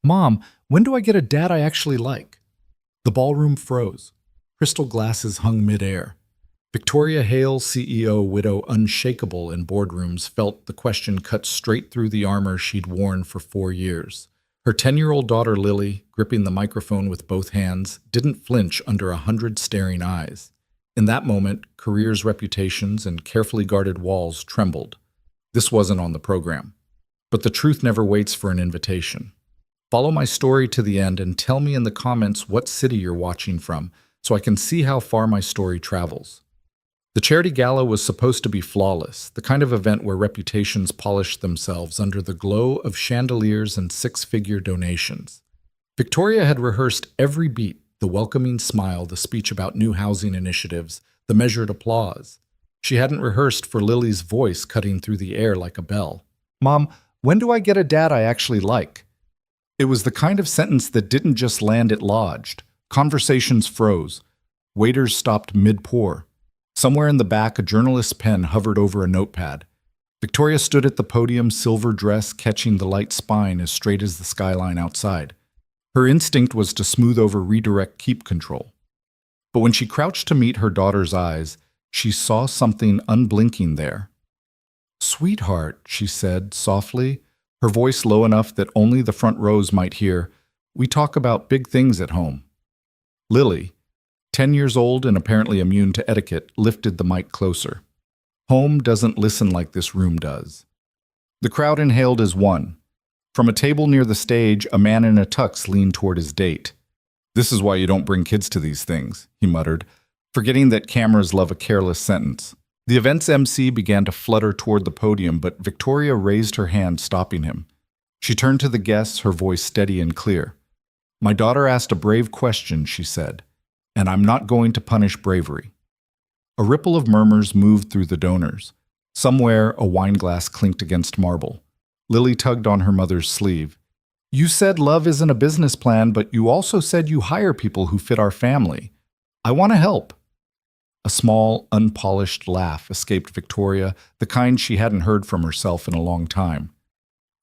Mom, when do I get a dad I actually like? The ballroom froze. Crystal glasses hung midair. Victoria Hale, CEO, widow, unshakable in boardrooms, felt the question cut straight through the armor she'd worn for 4 years. Her 10-year-old daughter Lily, gripping the microphone with both hands, didn't flinch under 100 staring eyes. In that moment, careers, reputations, and carefully guarded walls trembled. This wasn't on the program. But the truth never waits for an invitation. Follow my story to the end and tell me in the comments what city you're watching from so I can see how far my story travels. The charity gala was supposed to be flawless, the kind of event where reputations polished themselves under the glow of chandeliers and six-figure donations. Victoria had rehearsed every beat, the welcoming smile, the speech about new housing initiatives, the measured applause. She hadn't rehearsed for Lily's voice cutting through the air like a bell. Mom, when do I get a dad I actually like? It was the kind of sentence that didn't just land, it lodged. Conversations froze. Waiters stopped mid-pour. Somewhere in the back, a journalist's pen hovered over a notepad. Victoria stood at the podium, silver dress catching the light spine as straight as the skyline outside. Her instinct was to smooth over, redirect, keep control. But when she crouched to meet her daughter's eyes, she saw something unblinking there. "Sweetheart," she said softly, her voice low enough that only the front rows might hear, "we talk about big things at home." Lily, 10 years old and apparently immune to etiquette, lifted the mic closer. Home doesn't listen like this room does. The crowd inhaled as one. From a table near the stage, a man in a tux leaned toward his date. "This is why you don't bring kids to these things," he muttered, forgetting that cameras love a careless sentence. The event's MC began to flutter toward the podium, but Victoria raised her hand, stopping him. She turned to the guests, her voice steady and clear. "My daughter asked a brave question," she said, "and I'm not going to punish bravery." A ripple of murmurs moved through the donors. Somewhere, a wineglass clinked against marble. Lily tugged on her mother's sleeve. "You said love isn't a business plan, but you also said you hire people who fit our family. I want to help." A small, unpolished laugh escaped Victoria, the kind she hadn't heard from herself in a long time.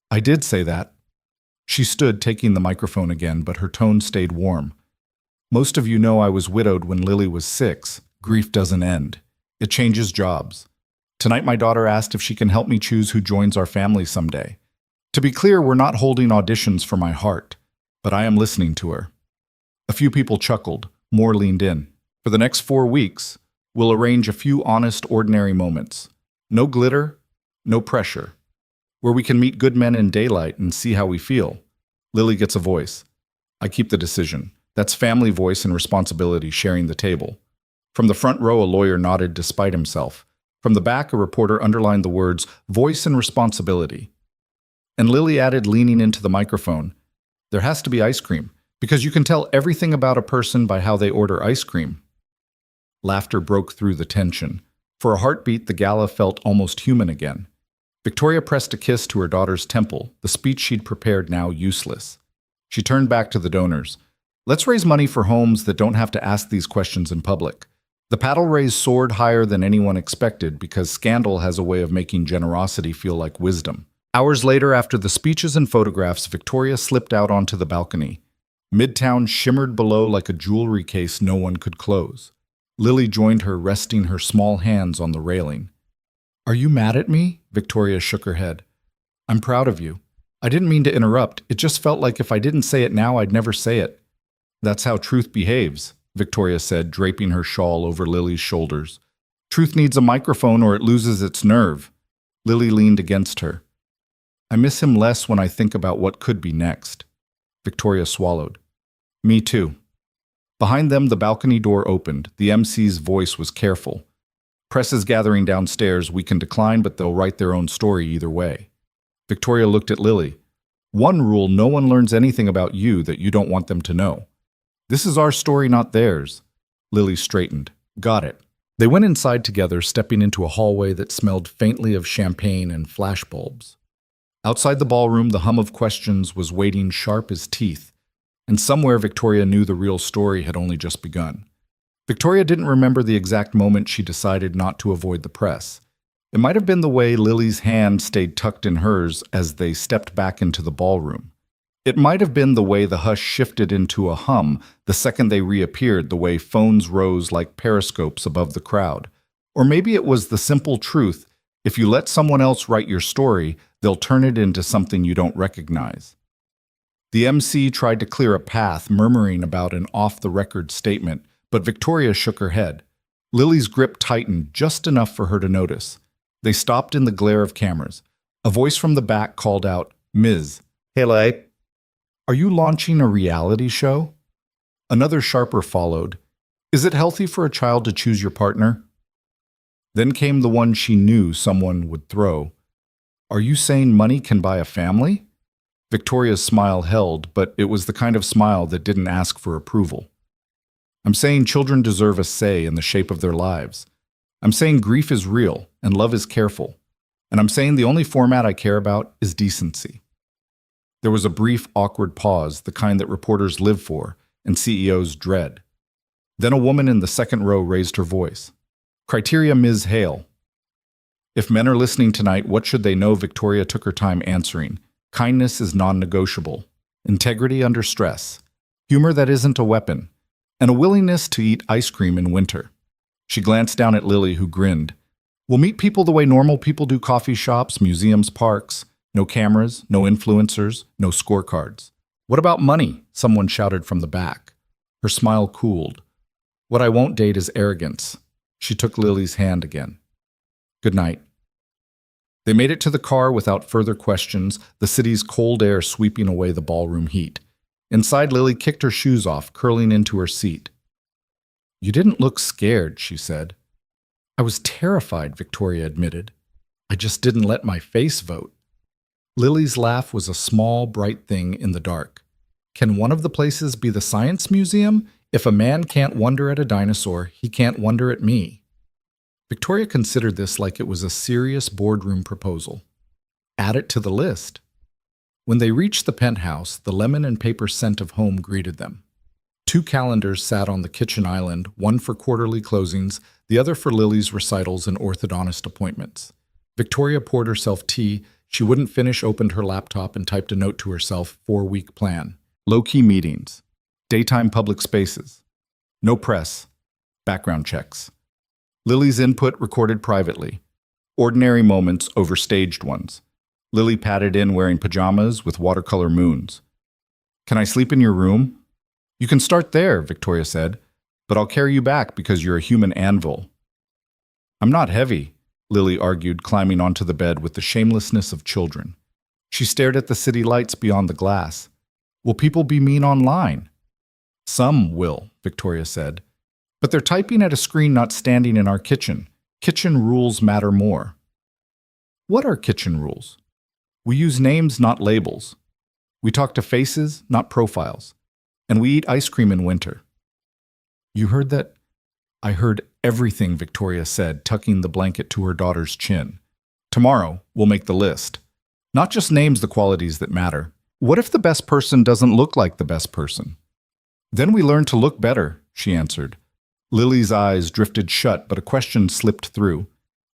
"I did say that." She stood, taking the microphone again, but her tone stayed warm. "Most of you know I was widowed when Lily was 6. Grief doesn't end. It changes jobs. Tonight my daughter asked if she can help me choose who joins our family someday. To be clear, we're not holding auditions for my heart, but I am listening to her." A few people chuckled, more leaned in. "For the next 4 weeks, we'll arrange a few honest, ordinary moments. No glitter, no pressure. Where we can meet good men in daylight and see how we feel. Lily gets a voice. I keep the decision. That's family voice and responsibility sharing the table." From the front row, a lawyer nodded despite himself. From the back, a reporter underlined the words, "voice and responsibility." And Lily added, leaning into the microphone, "There has to be ice cream, because you can tell everything about a person by how they order ice cream." Laughter broke through the tension. For a heartbeat, the gala felt almost human again. Victoria pressed a kiss to her daughter's temple, the speech she'd prepared now useless. She turned back to the donors. "Let's raise money for homes that don't have to ask these questions in public." The paddle raise soared higher than anyone expected because scandal has a way of making generosity feel like wisdom. Hours later, after the speeches and photographs, Victoria slipped out onto the balcony. Midtown shimmered below like a jewelry case no one could close. Lily joined her, resting her small hands on the railing. "Are you mad at me?" Victoria shook her head. "I'm proud of you. I didn't mean to interrupt. It just felt like if I didn't say it now, I'd never say it." "That's how truth behaves," Victoria said, draping her shawl over Lily's shoulders. "Truth needs a microphone or it loses its nerve." Lily leaned against her. "I miss him less when I think about what could be next." Victoria swallowed. "Me too." Behind them, the balcony door opened. The MC's voice was careful. "Press is gathering downstairs. We can decline, but they'll write their own story either way." Victoria looked at Lily. "One rule, no one learns anything about you that you don't want them to know. This is our story, not theirs." Lily straightened. "Got it." They went inside together, stepping into a hallway that smelled faintly of champagne and flashbulbs. Outside the ballroom, the hum of questions was waiting sharp as teeth, and somewhere Victoria knew the real story had only just begun. Victoria didn't remember the exact moment she decided not to avoid the press. It might have been the way Lily's hand stayed tucked in hers as they stepped back into the ballroom. It might have been the way the hush shifted into a hum the second they reappeared, the way phones rose like periscopes above the crowd. Or maybe it was the simple truth: if you let someone else write your story, they'll turn it into something you don't recognize. The MC tried to clear a path, murmuring about an off-the-record statement, but Victoria shook her head. Lily's grip tightened just enough for her to notice. They stopped in the glare of cameras. A voice from the back called out, "Ms. Hello. Are you launching a reality show?" Another sharper followed. "Is it healthy for a child to choose your partner?" Then came the one she knew someone would throw. "Are you saying money can buy a family?" Victoria's smile held, but it was the kind of smile that didn't ask for approval. "I'm saying children deserve a say in the shape of their lives. I'm saying grief is real and love is careful. And I'm saying the only format I care about is decency." There was a brief, awkward pause, the kind that reporters live for and CEOs dread. Then a woman in the second row raised her voice. "Criteria, Ms. Hale." "If men are listening tonight, what should they know?" Victoria took her time answering. "Kindness is non-negotiable. Integrity under stress. Humor that isn't a weapon. And a willingness to eat ice cream in winter." She glanced down at Lily, who grinned. "We'll meet people the way normal people do: coffee shops, museums, parks. No cameras, no influencers, no scorecards." "What about money?" someone shouted from the back. Her smile cooled. "What I won't date is arrogance." She took Lily's hand again. "Good night." They made it to the car without further questions, the city's cold air sweeping away the ballroom heat. Inside, Lily kicked her shoes off, curling into her seat. "You didn't look scared," she said. "I was terrified," Victoria admitted. "I just didn't let my face vote." Lily's laugh was a small, bright thing in the dark. "Can one of the places be the Science Museum? If a man can't wonder at a dinosaur, he can't wonder at me." Victoria considered this like it was a serious boardroom proposal. Add it to the list. When they reached the penthouse, the lemon and paper scent of home greeted them. 2 calendars sat on the kitchen island, one for quarterly closings, the other for Lily's recitals and orthodontist appointments. Victoria poured herself tea. She wouldn't finish, opened her laptop, and typed a note to herself: 4-week plan. Low-key meetings. Daytime public spaces. No press. Background checks. Lily's input recorded privately. Ordinary moments over staged ones. Lily padded in wearing pajamas with watercolor moons. "Can I sleep in your room?" "You can start there," Victoria said, "but I'll carry you back because you're a human anvil." "I'm not heavy," Lily argued, climbing onto the bed with the shamelessness of children. She stared at the city lights beyond the glass. "Will people be mean online?" "Some will," Victoria said. "But they're typing at a screen, not standing in our kitchen. Kitchen rules matter more." "What are kitchen rules?" "We use names, not labels. We talk to faces, not profiles. And we eat ice cream in winter." "You heard that?" "I heard everything," Victoria said, tucking the blanket to her daughter's chin. "Tomorrow, we'll make the list. Not just names, the qualities that matter. What if the best person doesn't look like the best person?" "Then we learn to look better," she answered. Lily's eyes drifted shut, but a question slipped through.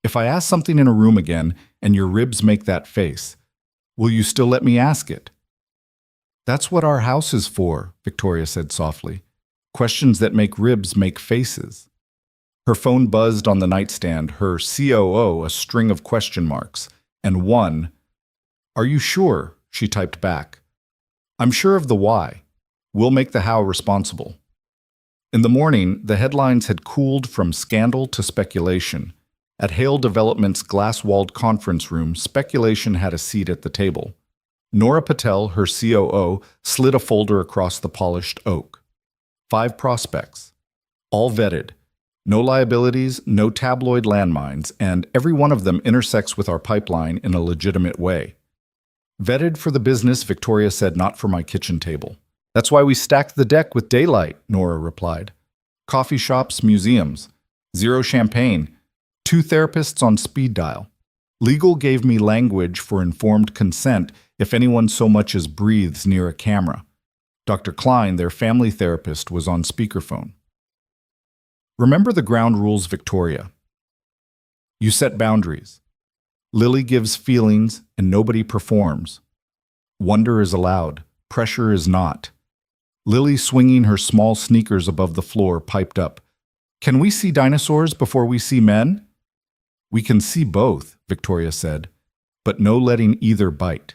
"If I ask something in a room again, and your ribs make that face, will you still let me ask it?" "That's what our house is for," Victoria said softly. "Questions that make ribs make faces." Her phone buzzed on the nightstand, her COO a string of question marks, and one. "Are you sure?" she typed back. "I'm sure of the why. We'll make the how responsible." In the morning, the headlines had cooled from scandal to speculation. At Hale Development's glass-walled conference room, speculation had a seat at the table. Nora Patel, her COO, slid a folder across the polished oak. 5 prospects. All vetted. No liabilities, no tabloid landmines, and every one of them intersects with our pipeline in a legitimate way. "Vetted for the business," Victoria said, "not for my kitchen table." "That's why we stacked the deck with daylight," Nora replied. "Coffee shops, museums. 0 champagne. 2 therapists on speed dial. Legal gave me language for informed consent if anyone so much as breathes near a camera. Dr. Klein, their family therapist, was on speakerphone." Remember the ground rules, Victoria. You set boundaries. Lily gives feelings and nobody performs. Wonder is allowed. Pressure is not. Lily, swinging her small sneakers above the floor, piped up. Can we see dinosaurs before we see men? We can see both, Victoria said, but no letting either bite.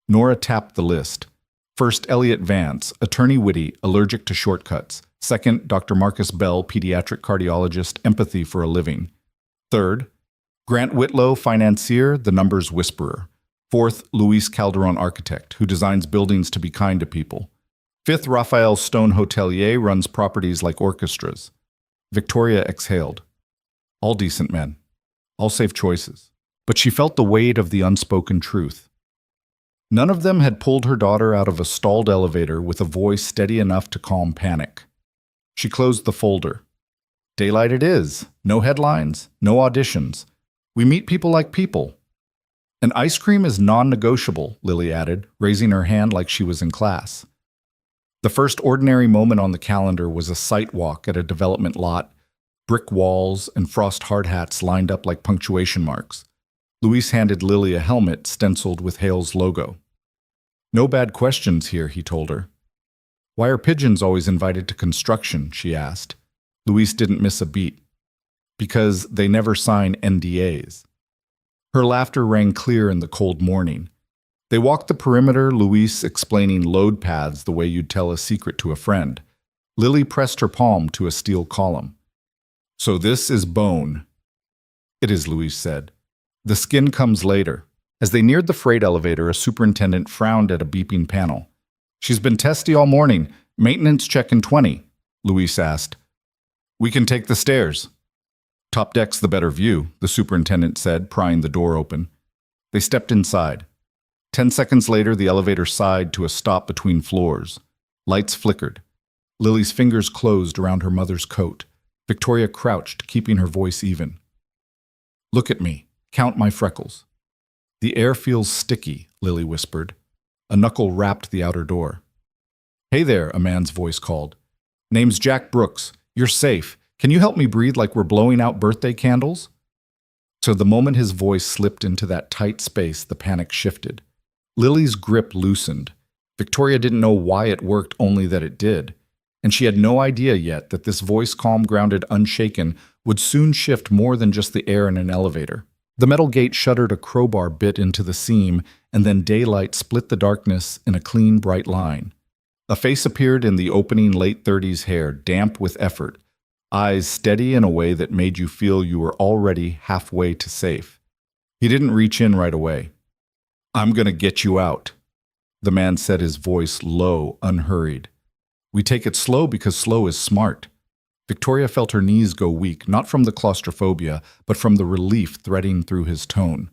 Nora tapped the list. First, Elliot Vance, attorney witty, allergic to shortcuts. Second, Dr. Marcus Bell, pediatric cardiologist, empathy for a living. Third, Grant Whitlow, financier, the numbers whisperer. Fourth, Luis Calderon, architect, who designs buildings to be kind to people. Fifth, Raphael Stone, hotelier, runs properties like orchestras. Victoria exhaled. All decent men. All safe choices. But she felt the weight of the unspoken truth. None of them had pulled her daughter out of a stalled elevator with a voice steady enough to calm panic. She closed the folder. Daylight it is. No headlines. No auditions. We meet people like people. And ice cream is non-negotiable, Lily added, raising her hand like she was in class. The first ordinary moment on the calendar was a sight walk at a development lot, brick walls and frost hard hats lined up like punctuation marks. Luis handed Lily a helmet stenciled with Hale's logo. No bad questions here, he told her. Why are pigeons always invited to construction, she asked. Luis didn't miss a beat. Because they never sign NDAs. Her laughter rang clear in the cold morning. They walked the perimeter, Luis explaining load paths the way you'd tell a secret to a friend. Lily pressed her palm to a steel column. So this is bone. It is, Luis said. The skin comes later. As they neared the freight elevator, a superintendent frowned at a beeping panel. She's been testy all morning. Maintenance check in 20, Luis asked. We can take the stairs. Top deck's the better view, the superintendent said, prying the door open. They stepped inside. 10 seconds later, the elevator sighed to a stop between floors. Lights flickered. Lily's fingers closed around her mother's coat. Victoria crouched, keeping her voice even. Look at me. Count my freckles. The air feels sticky, Lily whispered. A knuckle rapped the outer door. Hey there, a man's voice called. Name's Jack Brooks. You're safe. Can you help me breathe like we're blowing out birthday candles? So the moment his voice slipped into that tight space, the panic shifted. Lily's grip loosened. Victoria didn't know why it worked, only that it did. And she had no idea yet that this voice, calm, grounded, unshaken, would soon shift more than just the air in an elevator. The metal gate shuddered, a crowbar bit into the seam, and then daylight split the darkness in a clean, bright line. A face appeared in the opening late-30s hair, damp with effort, eyes steady in a way that made you feel you were already halfway to safe. He didn't reach in right away. I'm gonna get you out, the man said, his voice low, unhurried. We take it slow because slow is smart. Victoria felt her knees go weak, not from the claustrophobia, but from the relief threading through his tone.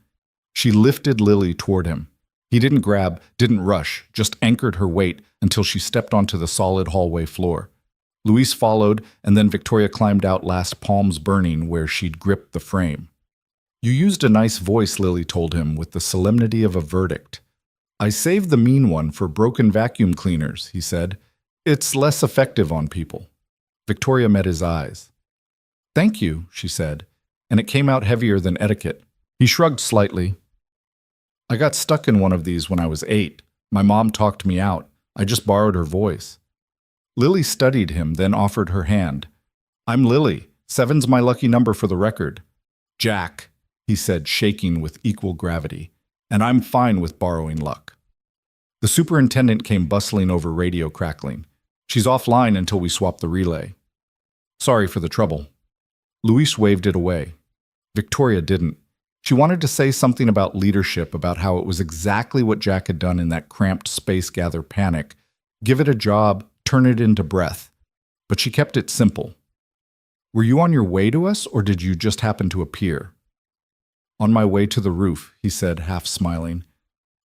She lifted Lily toward him. He didn't grab, didn't rush, just anchored her weight until she stepped onto the solid hallway floor. Luis followed, and then Victoria climbed out, last palms burning where she'd gripped the frame. You used a nice voice, Lily told him, with the solemnity of a verdict. I saved the mean one for broken vacuum cleaners, he said. It's less effective on people. Victoria met his eyes. Thank you, she said, and it came out heavier than etiquette. He shrugged slightly. I got stuck in one of these when I was 8. My mom talked me out. I just borrowed her voice. Lily studied him, then offered her hand. I'm Lily. 7's my lucky number for the record. Jack, he said, shaking with equal gravity, and I'm fine with borrowing luck. The superintendent came bustling over, radio crackling. She's offline until we swap the relay. Sorry for the trouble. Luis waved it away. Victoria didn't. She wanted to say something about leadership, about how it was exactly what Jack had done in that cramped space gather panic. Give it a job, turn it into breath. But she kept it simple. Were you on your way to us, or did you just happen to appear? On my way to the roof, he said, half smiling.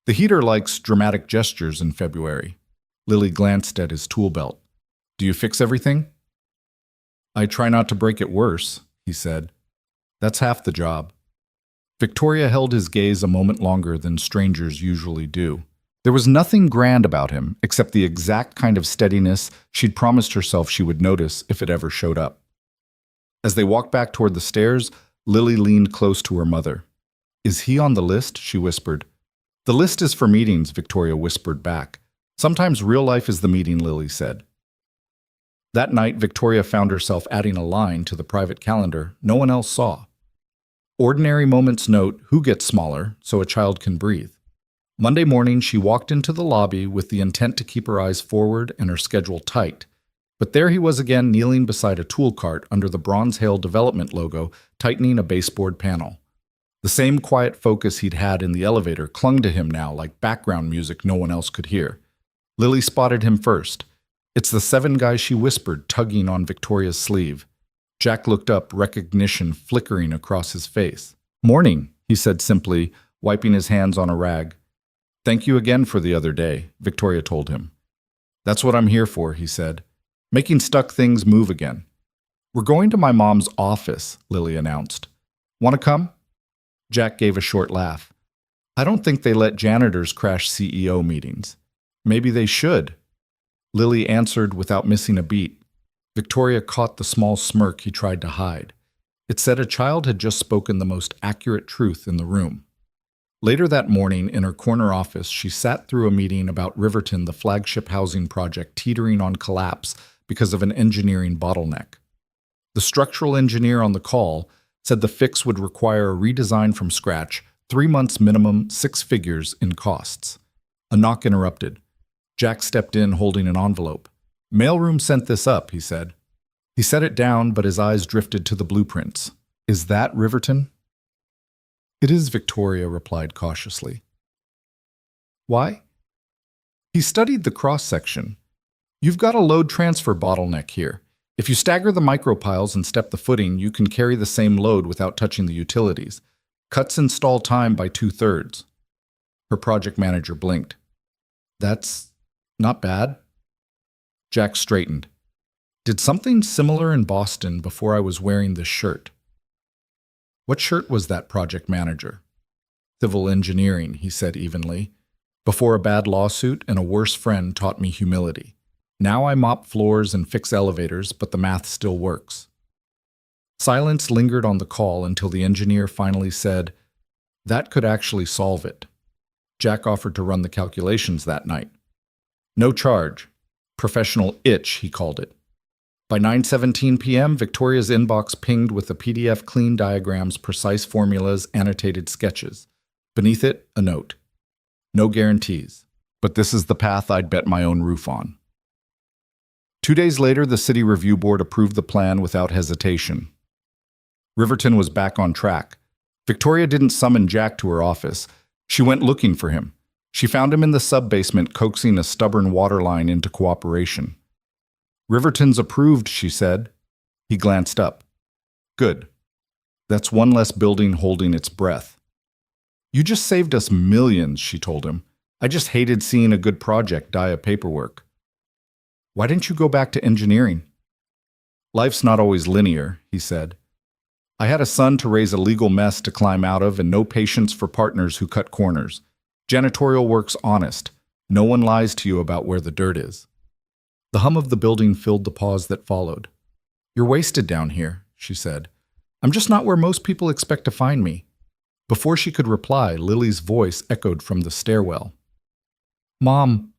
The heater likes dramatic gestures in February. Lily glanced at his tool belt. Do you fix everything? I try not to break it worse, he said. That's half the job. Victoria held his gaze a moment longer than strangers usually do. There was nothing grand about him, except the exact kind of steadiness she'd promised herself she would notice if it ever showed up. As they walked back toward the stairs, Lily leaned close to her mother. Is he on the list? She whispered. The list is for meetings, Victoria whispered back. Sometimes real life is the meeting, Lily said. That night, Victoria found herself adding a line to the private calendar no one else saw. Ordinary moments note who gets smaller so a child can breathe. Monday morning, she walked into the lobby with the intent to keep her eyes forward and her schedule tight. But there he was again, kneeling beside a tool cart under the Bronze Hill Development logo, tightening a baseboard panel. The same quiet focus he'd had in the elevator clung to him now like background music no one else could hear. Lily spotted him first. It's the 7 guy she whispered, tugging on Victoria's sleeve. Jack looked up, recognition flickering across his face. "Morning," he said simply, wiping his hands on a rag. "Thank you again for the other day," Victoria told him. "That's what I'm here for," he said. "Making stuck things move again." "We're going to my mom's office," Lily announced. "Want to come?" Jack gave a short laugh. "I don't think they let janitors crash CEO meetings. Maybe they should." Lily answered without missing a beat. Victoria caught the small smirk he tried to hide. It said a child had just spoken the most accurate truth in the room. Later that morning, in her corner office, she sat through a meeting about Riverton, the flagship housing project teetering on collapse because of an engineering bottleneck. The structural engineer on the call said the fix would require a redesign from scratch, 3 months minimum, 6 figures in costs. A knock interrupted. Jack stepped in holding an envelope. "Mailroom sent this up," he said. He set it down, but his eyes drifted to the blueprints. "Is that Riverton?" "It is," Victoria replied cautiously. "Why?" He studied the cross-section. "You've got a load transfer bottleneck here. If you stagger the micropiles and step the footing, you can carry the same load without touching the utilities. Cuts install time by 2/3. Her project manager blinked. "That's not bad." Jack straightened. "Did something similar in Boston before I was wearing this shirt." "What shirt was that, project manager?" "Civil engineering," he said evenly. "Before a bad lawsuit and a worse friend taught me humility. Now I mop floors and fix elevators, but the math still works." Silence lingered on the call until the engineer finally said, "That could actually solve it." Jack offered to run the calculations that night. No charge. Professional itch, he called it. By 9:17 p.m., Victoria's inbox pinged with a PDF clean diagrams, precise formulas, annotated sketches. Beneath it, a note. "No guarantees, but this is the path I'd bet my own roof on." 2 days later, the City Review Board approved the plan without hesitation. Riverton was back on track. Victoria didn't summon Jack to her office. She went looking for him. She found him in the sub-basement, coaxing a stubborn water line into cooperation. "Riverton's approved," she said. He glanced up. "Good. That's one less building holding its breath." "You just saved us millions," she told him. "I just hated seeing a good project die of paperwork." "Why didn't you go back to engineering?" "Life's not always linear," he said. "I had a son to raise a legal mess to climb out of and no patience for partners who cut corners. Janitorial work's honest. No one lies to you about where the dirt is." The hum of the building filled the pause that followed. "You're wasted down here," she said. "I'm just not where most people expect to find me." Before she could reply, Lily's voice echoed from the stairwell. "Mom,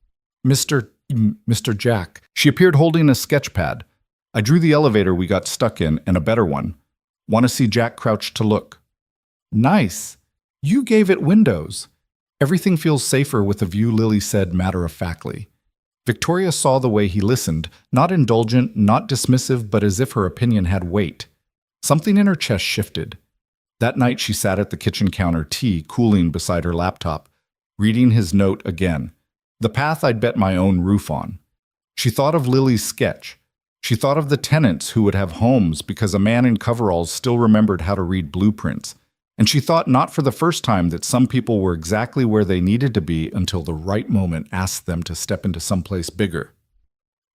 Mr. Jack." She appeared holding a sketch pad. "I drew the elevator we got stuck in and a better one. Want to see Jack crouched to look?" "Nice. You gave it windows." "Everything feels safer with a view," Lily said matter-of-factly. Victoria saw the way he listened, not indulgent, not dismissive, but as if her opinion had weight. Something in her chest shifted. That night she sat at the kitchen counter, tea cooling beside her laptop, reading his note again. "The path I'd bet my own roof on." She thought of Lily's sketch. She thought of the tenants who would have homes because a man in coveralls still remembered how to read blueprints. And she thought not for the first time that some people were exactly where they needed to be until the right moment asked them to step into someplace bigger.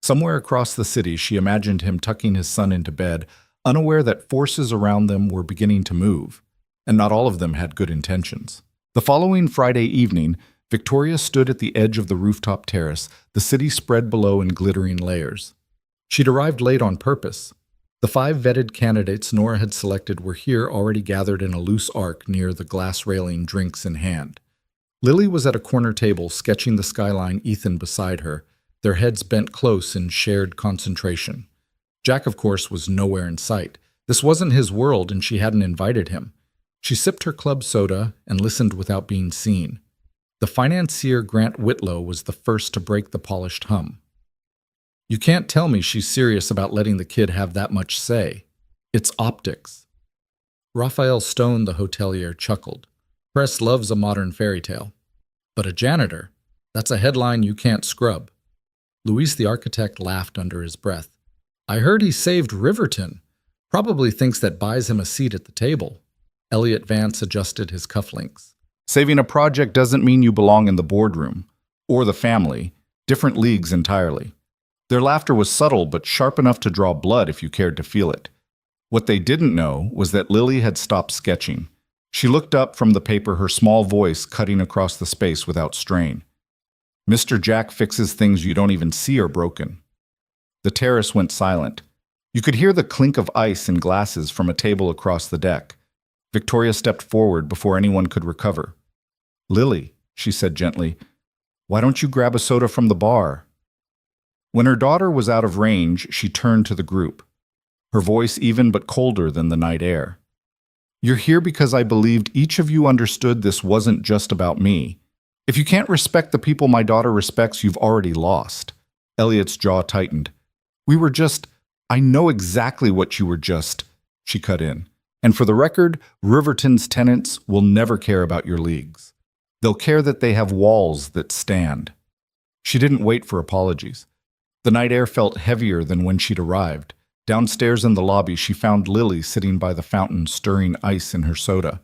Somewhere across the city, she imagined him tucking his son into bed, unaware that forces around them were beginning to move, and not all of them had good intentions. The following Friday evening, Victoria stood at the edge of the rooftop terrace, the city spread below in glittering layers. She'd arrived late on purpose. The 5 vetted candidates Nora had selected were here already gathered in a loose arc near the glass railing, drinks in hand. Lily was at a corner table sketching the skyline, Ethan beside her, their heads bent close in shared concentration. Jack, of course, was nowhere in sight. This wasn't his world, and she hadn't invited him. She sipped her club soda and listened without being seen. The financier Grant Whitlow was the first to break the polished hum. "You can't tell me she's serious about letting the kid have that much say. It's optics." Raphael Stone, the hotelier, chuckled. "Press loves a modern fairy tale. But a janitor? That's a headline you can't scrub." Luis the architect laughed under his breath. "I heard he saved Riverton. Probably thinks that buys him a seat at the table." Elliot Vance adjusted his cufflinks. "Saving a project doesn't mean you belong in the boardroom. Or the family. Different leagues entirely." Their laughter was subtle but sharp enough to draw blood if you cared to feel it. What they didn't know was that Lily had stopped sketching. She looked up from the paper, her small voice cutting across the space without strain. "Mr. Jack fixes things you don't even see are broken." The terrace went silent. You could hear the clink of ice in glasses from a table across the deck. Victoria stepped forward before anyone could recover. "Lily," she said gently, "why don't you grab a soda from the bar?" When her daughter was out of range, she turned to the group, her voice even but colder than the night air. "You're here because I believed each of you understood this wasn't just about me. If you can't respect the people my daughter respects, you've already lost." Elliot's jaw tightened. I know exactly what you were just," she cut in. "And for the record, Riverton's tenants will never care about your leagues. They'll care that they have walls that stand." She didn't wait for apologies. The night air felt heavier than when she'd arrived. Downstairs in the lobby, she found Lily sitting by the fountain, stirring ice in her soda.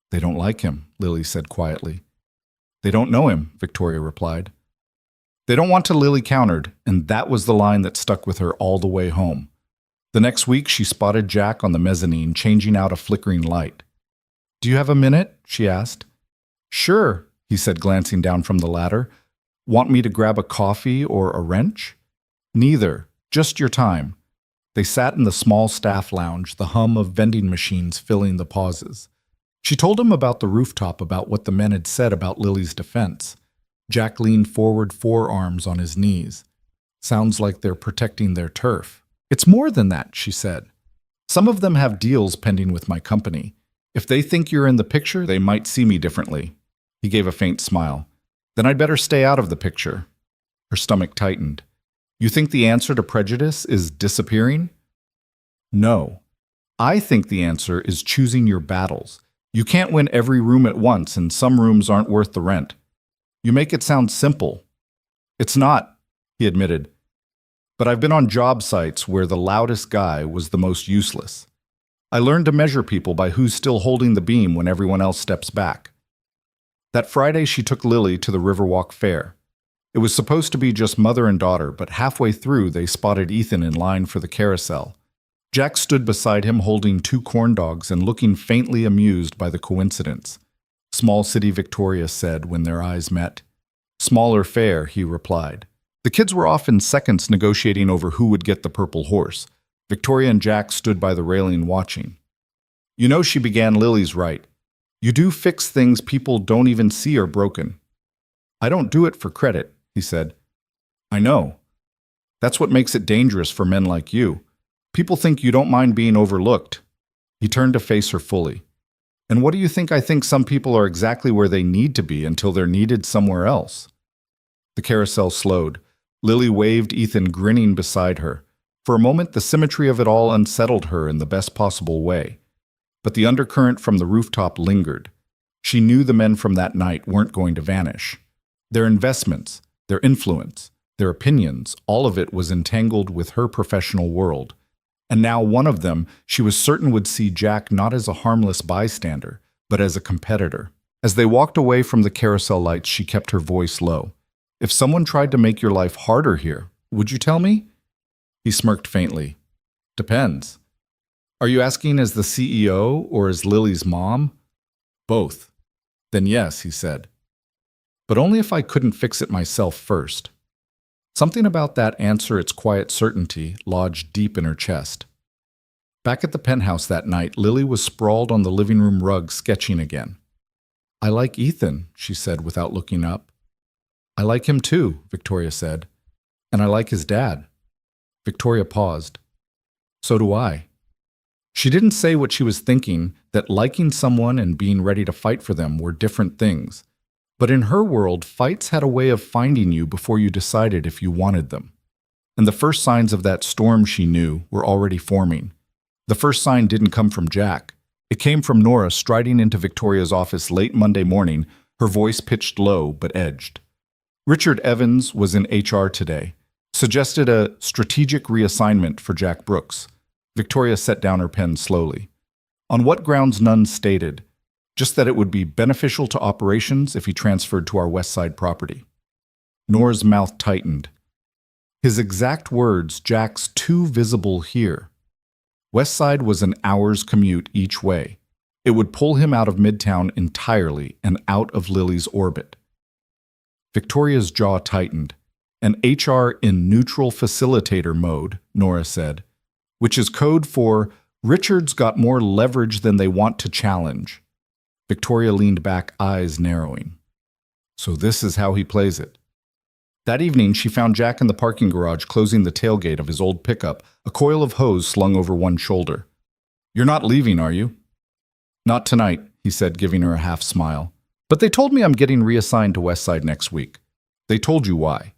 "They don't like him," Lily said quietly. "They don't know him," Victoria replied. "They don't want to," Lily countered, and that was the line that stuck with her all the way home. The next week, she spotted Jack on the mezzanine, changing out a flickering light. "Do you have a minute?" she asked. "Sure," he said, glancing down from the ladder. "Want me to grab a coffee or a wrench?" "Neither. Just your time." They sat in the small staff lounge, the hum of vending machines filling the pauses. She told him about the rooftop, about what the men had said about Lily's defense. Jack leaned forward, forearms on his knees. "Sounds like they're protecting their turf." "It's more than that," she said. "Some of them have deals pending with my company. If they think you're in the picture, they might see me differently." He gave a faint smile. "Then I'd better stay out of the picture." Her stomach tightened. "You think the answer to prejudice is disappearing?" "No. I think the answer is choosing your battles. You can't win every room at once, and some rooms aren't worth the rent." "You make it sound simple." "It's not," he admitted. "But I've been on job sites where the loudest guy was the most useless. I learned to measure people by who's still holding the beam when everyone else steps back." That Friday, she took Lily to the Riverwalk Fair. It was supposed to be just mother and daughter, but halfway through, they spotted Ethan in line for the carousel. Jack stood beside him holding 2 corn dogs and looking faintly amused by the coincidence. "Small city," Victoria said when their eyes met. "Smaller fair," he replied. The kids were off in seconds negotiating over who would get the purple horse. Victoria and Jack stood by the railing watching. "You know," she began, "Lily's right. You do fix things people don't even see are broken." "I don't do it for credit," he said. "I know. That's what makes it dangerous for men like you. People think you don't mind being overlooked." He turned to face her fully. "And what do you think? I think some people are exactly where they need to be until they're needed somewhere else." The carousel slowed. Lily waved, Ethan grinning beside her. For a moment, the symmetry of it all unsettled her in the best possible way. But the undercurrent from the rooftop lingered. She knew the men from that night weren't going to vanish. Their investments, their influence, their opinions, all of it was entangled with her professional world. And now one of them, she was certain, would see Jack not as a harmless bystander, but as a competitor. As they walked away from the carousel lights, she kept her voice low. "If someone tried to make your life harder here, would you tell me?" He smirked faintly. "Depends. Are you asking as the CEO or as Lily's mom?" "Both." "Then yes," he said. "But only if I couldn't fix it myself first." Something about that answer, its quiet certainty, lodged deep in her chest. Back at the penthouse that night, Lily was sprawled on the living room rug sketching again. I like Ethan, she said without looking up. I like him too, Victoria said. And I like his dad. Victoria paused. So do I. She didn't say what she was thinking, that liking someone and being ready to fight for them were different things. But in her world, fights had a way of finding you before you decided if you wanted them. And the first signs of that storm, she knew, were already forming. The first sign didn't come from Jack. It came from Nora striding into Victoria's office late Monday morning, her voice pitched low but edged. Richard Evans was in HR today, suggested a strategic reassignment for Jack Brooks. Victoria set down her pen slowly. On what grounds, none stated, just that it would be beneficial to operations if he transferred to our West Side property. Nora's mouth tightened. His exact words, Jack's too visible here. West Side was an hour's commute each way. It would pull him out of Midtown entirely and out of Lily's orbit. Victoria's jaw tightened. An HR in neutral facilitator mode, Nora said, which is code for Richard's got more leverage than they want to challenge. Victoria leaned back, eyes narrowing. So this is how he plays it. That evening, she found Jack in the parking garage closing the tailgate of his old pickup, a coil of hose slung over one shoulder. You're not leaving, are you? Not tonight, he said, giving her a half smile. But they told me I'm getting reassigned to West Side next week. They told you why.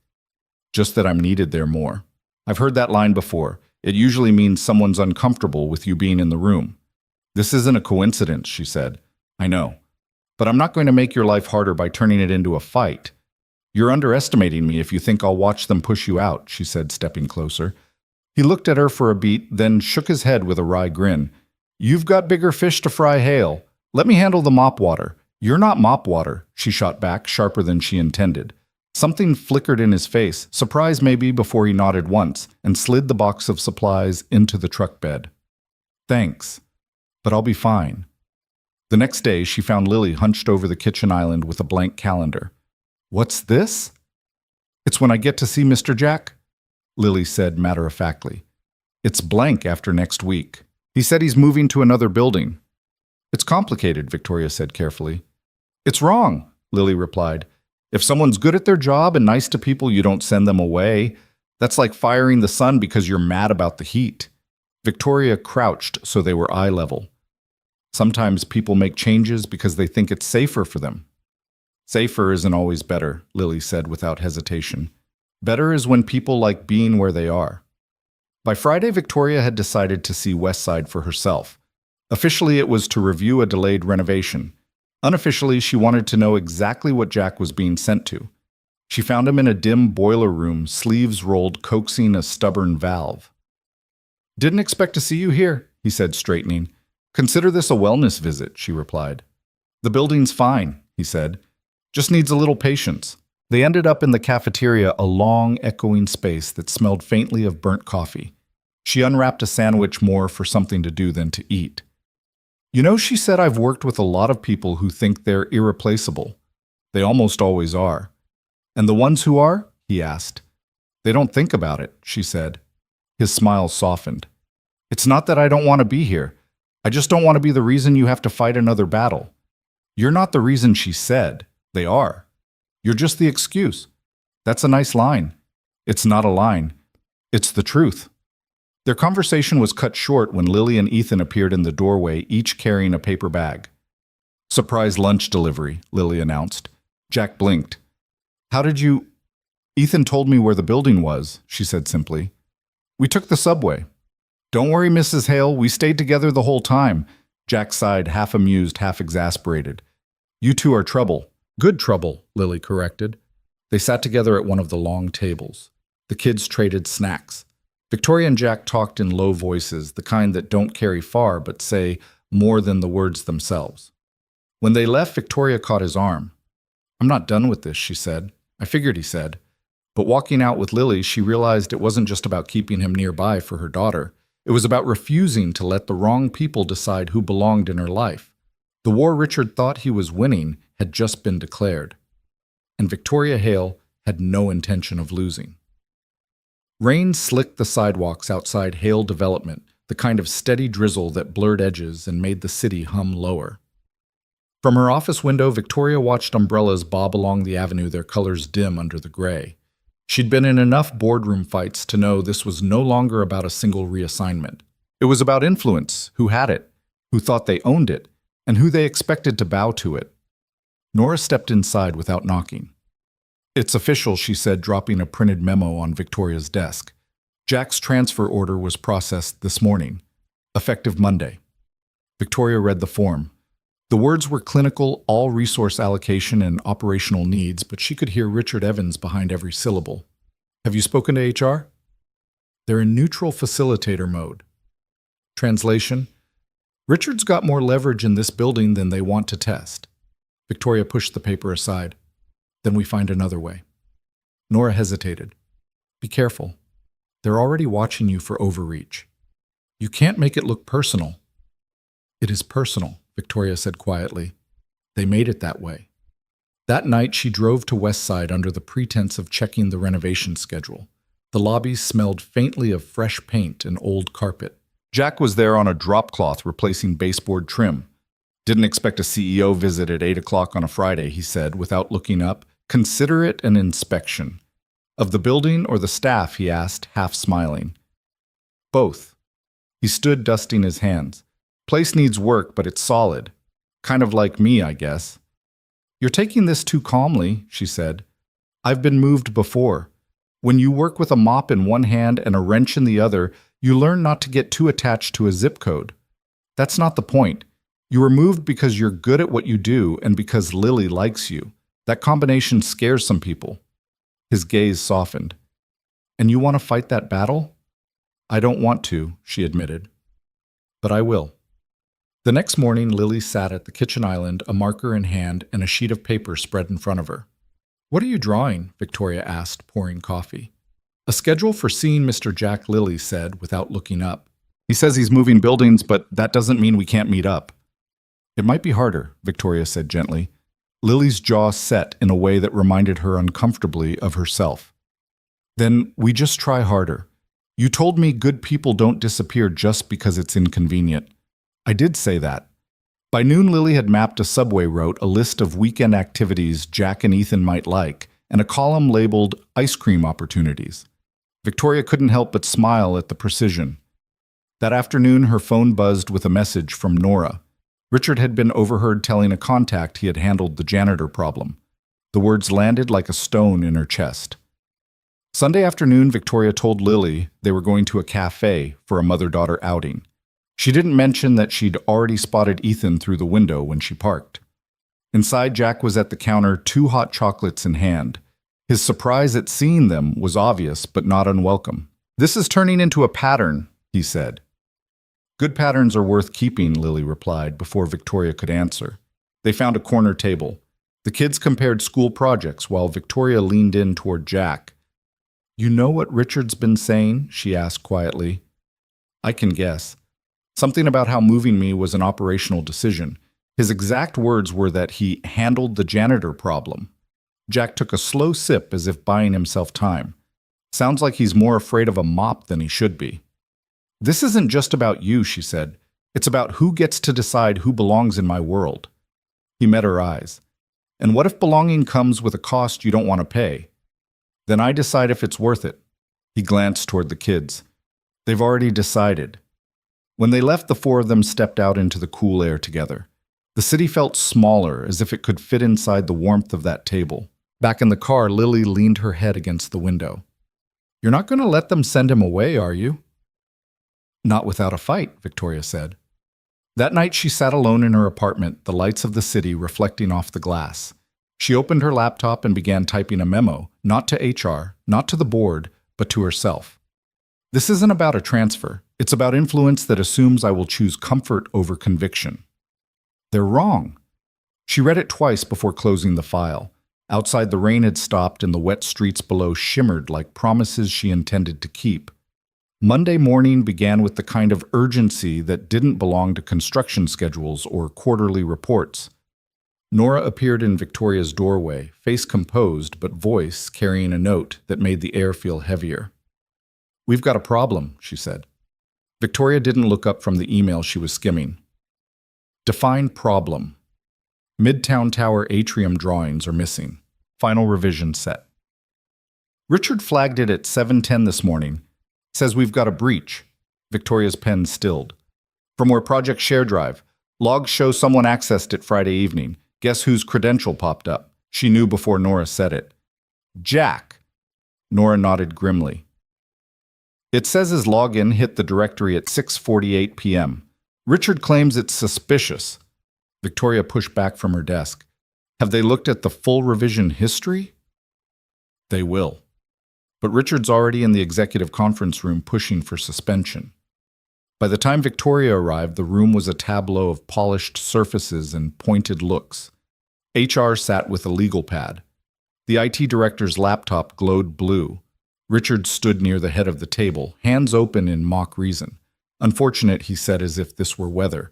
Just that I'm needed there more. I've heard that line before. It usually means someone's uncomfortable with you being in the room. This isn't a coincidence, she said. I know. But I'm not going to make your life harder by turning it into a fight. You're underestimating me if you think I'll watch them push you out, she said, stepping closer. He looked at her for a beat, then shook his head with a wry grin. You've got bigger fish to fry, Hale. Let me handle the mop water. You're not mop water, she shot back, sharper than she intended. Something flickered in his face, surprise maybe, before he nodded once, and slid the box of supplies into the truck bed. Thanks, but I'll be fine. The next day, she found Lily hunched over the kitchen island with a blank calendar. What's this? It's when I get to see Mr. Jack, Lily said matter-of-factly. It's blank after next week. He said he's moving to another building. It's complicated, Victoria said carefully. It's wrong, Lily replied. If someone's good at their job and nice to people, you don't send them away. That's like firing the sun because you're mad about the heat. Victoria crouched so they were eye level. Sometimes people make changes because they think it's safer for them. Safer isn't always better, Lily said without hesitation. Better is when people like being where they are. By Friday, Victoria had decided to see West Side for herself. Officially, it was to review a delayed renovation. Unofficially, she wanted to know exactly what Jack was being sent to. She found him in a dim boiler room, sleeves rolled, coaxing a stubborn valve. Didn't expect to see you here, he said, straightening. Consider this a wellness visit, she replied. The building's fine, he said. Just needs a little patience. They ended up in the cafeteria, a long, echoing space that smelled faintly of burnt coffee. She unwrapped a sandwich more for something to do than to eat. You know, she said, I've worked with a lot of people who think they're irreplaceable. They almost always are. And the ones who are? He asked. They don't think about it, she said. His smile softened. It's not that I don't want to be here. I just don't want to be the reason you have to fight another battle. You're not the reason, she said. They are. You're just the excuse. That's a nice line. It's not a line. It's the truth. Their conversation was cut short when Lily and Ethan appeared in the doorway, each carrying a paper bag. Surprise lunch delivery, Lily announced. Jack blinked. How did you... Ethan told me where the building was, she said simply. We took the subway. Don't worry, Mrs. Hale, we stayed together the whole time. Jack sighed, half amused, half exasperated. You two are trouble. Good trouble, Lily corrected. They sat together at one of the long tables. The kids traded snacks. Victoria and Jack talked in low voices, the kind that don't carry far but say more than the words themselves. When they left, Victoria caught his arm. I'm not done with this, she said. I figured he said. But walking out with Lily, she realized it wasn't just about keeping him nearby for her daughter. It was about refusing to let the wrong people decide who belonged in her life. The war Richard thought he was winning had just been declared. And Victoria Hale had no intention of losing. Rain slicked the sidewalks outside Hale Development, the kind of steady drizzle that blurred edges and made the city hum lower. From her office window, Victoria watched umbrellas bob along the avenue, their colors dim under the gray. She'd been in enough boardroom fights to know this was no longer about a single reassignment. It was about influence, who had it, who thought they owned it, and who they expected to bow to it. Nora stepped inside without knocking. "It's official," she said, dropping a printed memo on Victoria's desk. "Jack's transfer order was processed this morning, effective Monday." Victoria read the form. The words were clinical, all resource allocation and operational needs, but she could hear Richard Evans behind every syllable. "Have you spoken to HR?" "They're in neutral facilitator mode." Translation: "Richard's got more leverage in this building than they want to test." Victoria pushed the paper aside. "Then we find another way." Nora hesitated. "Be careful. They're already watching you for overreach. You can't make it look personal." "It is personal," Victoria said quietly. "They made it that way." That night she drove to Westside under the pretense of checking the renovation schedule. The lobbies smelled faintly of fresh paint and old carpet. Jack was there on a drop cloth replacing baseboard trim. "Didn't expect a CEO visit at 8 o'clock on a Friday," he said without looking up. "Consider it an inspection." "Of the building or the staff?" he asked, half smiling. "Both." He stood dusting his hands. "Place needs work, but it's solid. Kind of like me, I guess." "You're taking this too calmly," she said. "I've been moved before. When you work with a mop in one hand and a wrench in the other, you learn not to get too attached to a zip code. That's not the point. You were moved because you're good at what you do and because Lily likes you. That combination scares some people." His gaze softened. "And you want to fight that battle?" "I don't want to," she admitted. "But I will." The next morning, Lily sat at the kitchen island, a marker in hand and a sheet of paper spread in front of her. "What are you drawing?" Victoria asked, pouring coffee. "A schedule for seeing Mr. Jack," Lily said, without looking up. "He says he's moving buildings, but that doesn't mean we can't meet up." "It might be harder," Victoria said gently. Lily's jaw set in a way that reminded her uncomfortably of herself. "Then we just try harder. You told me good people don't disappear just because it's inconvenient." "I did say that." By noon, Lily had mapped a subway route, a list of weekend activities Jack and Ethan might like, and a column labeled ice cream opportunities. Victoria couldn't help but smile at the precision. That afternoon, her phone buzzed with a message from Nora. Richard had been overheard telling a contact he had handled the janitor problem. The words landed like a stone in her chest. Sunday afternoon, Victoria told Lily they were going to a cafe for a mother-daughter outing. She didn't mention that she'd already spotted Ethan through the window when she parked. Inside, Jack was at the counter, 2 hot chocolates in hand. His surprise at seeing them was obvious, but not unwelcome. "This is turning into a pattern," he said. "Good patterns are worth keeping," Lily replied before Victoria could answer. They found a corner table. The kids compared school projects while Victoria leaned in toward Jack. "You know what Richard's been saying?" she asked quietly. "I can guess. Something about how moving me was an operational decision. His exact words were that he handled the janitor problem." Jack took a slow sip as if buying himself time. "Sounds like he's more afraid of a mop than he should be." "This isn't just about you," she said. "It's about who gets to decide who belongs in my world." He met her eyes. "And what if belonging comes with a cost you don't want to pay?" "Then I decide if it's worth it." He glanced toward the kids. "They've already decided." When they left, the 4 of them stepped out into the cool air together. The city felt smaller, as if it could fit inside the warmth of that table. Back in the car, Lily leaned her head against the window. "You're not going to let them send him away, are you?" "Not without a fight," Victoria said. That night she sat alone in her apartment, the lights of the city reflecting off the glass. She opened her laptop and began typing a memo, not to HR, not to the board, but to herself. "This isn't about a transfer. It's about influence that assumes I will choose comfort over conviction." They're wrong. She read it twice before closing the file. Outside, the rain had stopped and the wet streets below shimmered like promises she intended to keep. Monday morning began with the kind of urgency that didn't belong to construction schedules or quarterly reports. Nora appeared in Victoria's doorway, face composed but voice carrying a note that made the air feel heavier. "We've got a problem," she said. Victoria didn't look up from the email she was skimming. "Define problem." Midtown Tower atrium drawings are missing. Final revision set. Richard flagged it at 7:10 this morning. Says we've got a breach. Victoria's pen stilled. From where Project Share Drive. Logs show someone accessed it Friday evening. Guess whose credential popped up? She knew before Nora said it. Jack. Nora nodded grimly. It says his login hit the directory at 6:48 p.m. Richard claims it's suspicious. Victoria pushed back from her desk. Have they looked at the full revision history? They will. But Richard's already in the executive conference room pushing for suspension. By the time Victoria arrived, the room was a tableau of polished surfaces and pointed looks. HR sat with a legal pad. The IT director's laptop glowed blue. Richard stood near the head of the table, hands open in mock reason. Unfortunate, he said as if this were weather.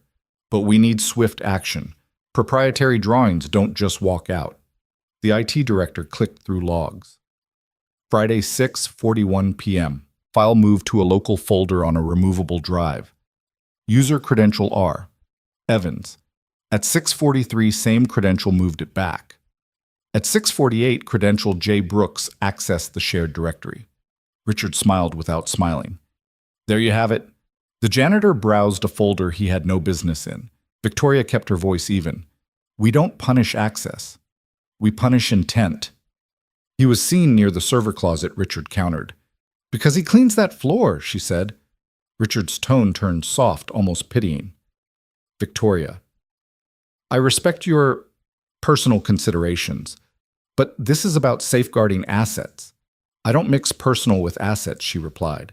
But we need swift action. Proprietary drawings don't just walk out. The IT director clicked through logs. Friday, 6:41 p.m. File moved to a local folder on a removable drive. User credential R. Evans. At 6:43, same credential moved it back. At 6:48, credential J. Brooks accessed the shared directory. Richard smiled without smiling. There you have it. The janitor browsed a folder he had no business in. Victoria kept her voice even. We don't punish access. We punish intent. He was seen near the server closet, Richard countered. Because he cleans that floor, she said. Richard's tone turned soft, almost pitying. Victoria. I respect your personal considerations, but this is about safeguarding assets. I don't mix personal with assets, she replied.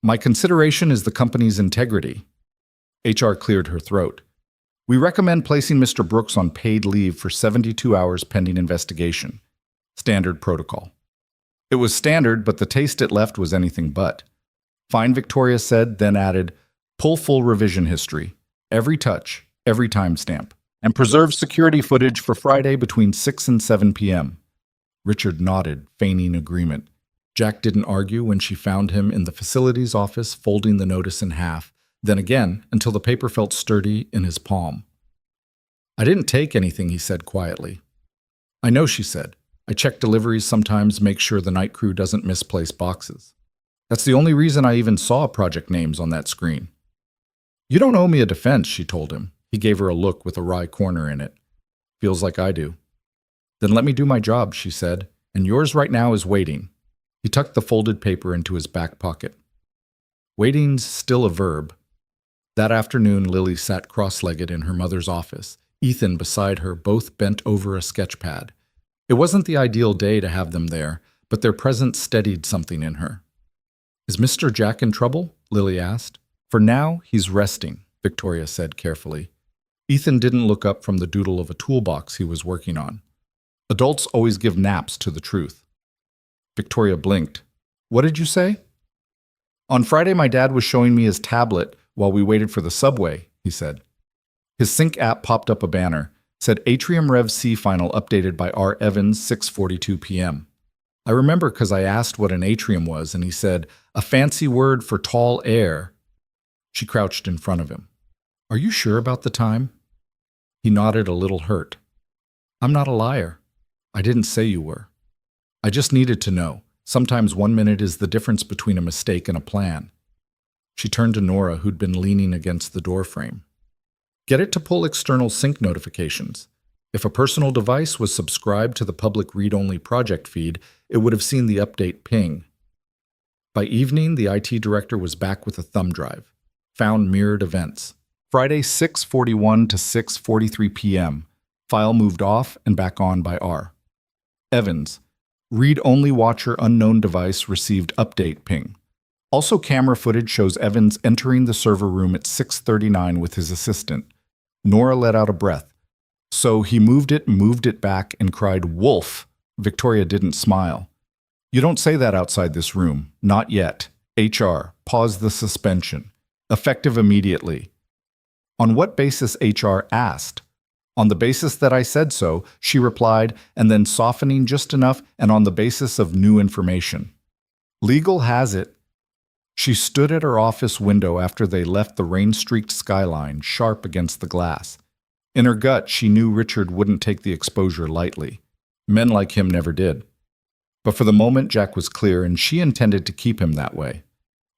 My consideration is the company's integrity. HR cleared her throat. We recommend placing Mr. Brooks on paid leave for 72 hours pending investigation. Standard protocol. It was standard, but the taste it left was anything but. Fine, Victoria said, then added, pull full revision history. Every touch, every timestamp. And preserve security footage for Friday between 6 and 7 p.m. Richard nodded, feigning agreement. Jack didn't argue when she found him in the facilities office folding the notice in half, then again until the paper felt sturdy in his palm. I didn't take anything, he said quietly. I know, she said. I check deliveries sometimes, make sure the night crew doesn't misplace boxes. That's the only reason I even saw project names on that screen. You don't owe me a defense, she told him. He gave her a look with a wry corner in it. Feels like I do. Then let me do my job, she said, and yours right now is waiting. He tucked the folded paper into his back pocket. Waiting's still a verb. That afternoon, Lily sat cross-legged in her mother's office, Ethan beside her, both bent over a sketch pad. It wasn't the ideal day to have them there, but their presence steadied something in her. Is Mr. Jack in trouble? Lily asked. For now, he's resting, Victoria said carefully. Ethan didn't look up from the doodle of a toolbox he was working on. Adults always give naps to the truth. Victoria blinked. What did you say? On Friday, my dad was showing me his tablet while we waited for the subway, he said. His sync app popped up a banner, said Atrium Rev C final updated by R. Evans, 6:42 p.m. I remember because I asked what an atrium was, and he said, a fancy word for tall air. She crouched in front of him. Are you sure about the time? He nodded, a little hurt. I'm not a liar. I didn't say you were. I just needed to know. Sometimes 1 minute is the difference between a mistake and a plan. She turned to Nora, who'd been leaning against the doorframe. Get it to pull external sync notifications. If a personal device was subscribed to the public read-only project feed, it would have seen the update ping. By evening, the IT director was back with a thumb drive. Found mirrored events. Friday, 6:41 to 6:43 p.m. File moved off and back on by R. Evans. Read-only watcher unknown device received update ping. Also, camera footage shows Evans entering the server room at 6:39 with his assistant. Nora let out a breath. So he moved it back, and cried, Wolf! Victoria didn't smile. You don't say that outside this room. Not yet. HR. Pause the suspension. Effective immediately. On what basis? HR asked. On the basis that I said so, she replied, and then softening just enough, and on the basis of new information. Legal has it. She stood at her office window after they left the rain-streaked skyline, sharp against the glass. In her gut, she knew Richard wouldn't take the exposure lightly. Men like him never did. But for the moment, Jack was clear, and she intended to keep him that way.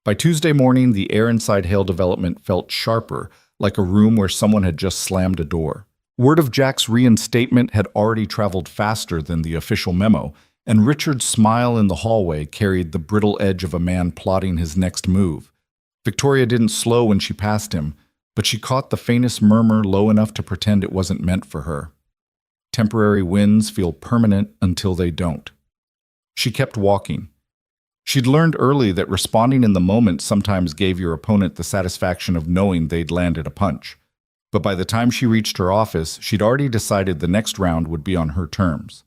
By Tuesday morning, the air inside Hale Development felt sharper, like a room where someone had just slammed a door. Word of Jack's reinstatement had already traveled faster than the official memo, and Richard's smile in the hallway carried the brittle edge of a man plotting his next move. Victoria didn't slow when she passed him, but she caught the faintest murmur low enough to pretend it wasn't meant for her. Temporary wins feel permanent until they don't. She kept walking. She'd learned early that responding in the moment sometimes gave your opponent the satisfaction of knowing they'd landed a punch. But by the time she reached her office, she'd already decided the next round would be on her terms.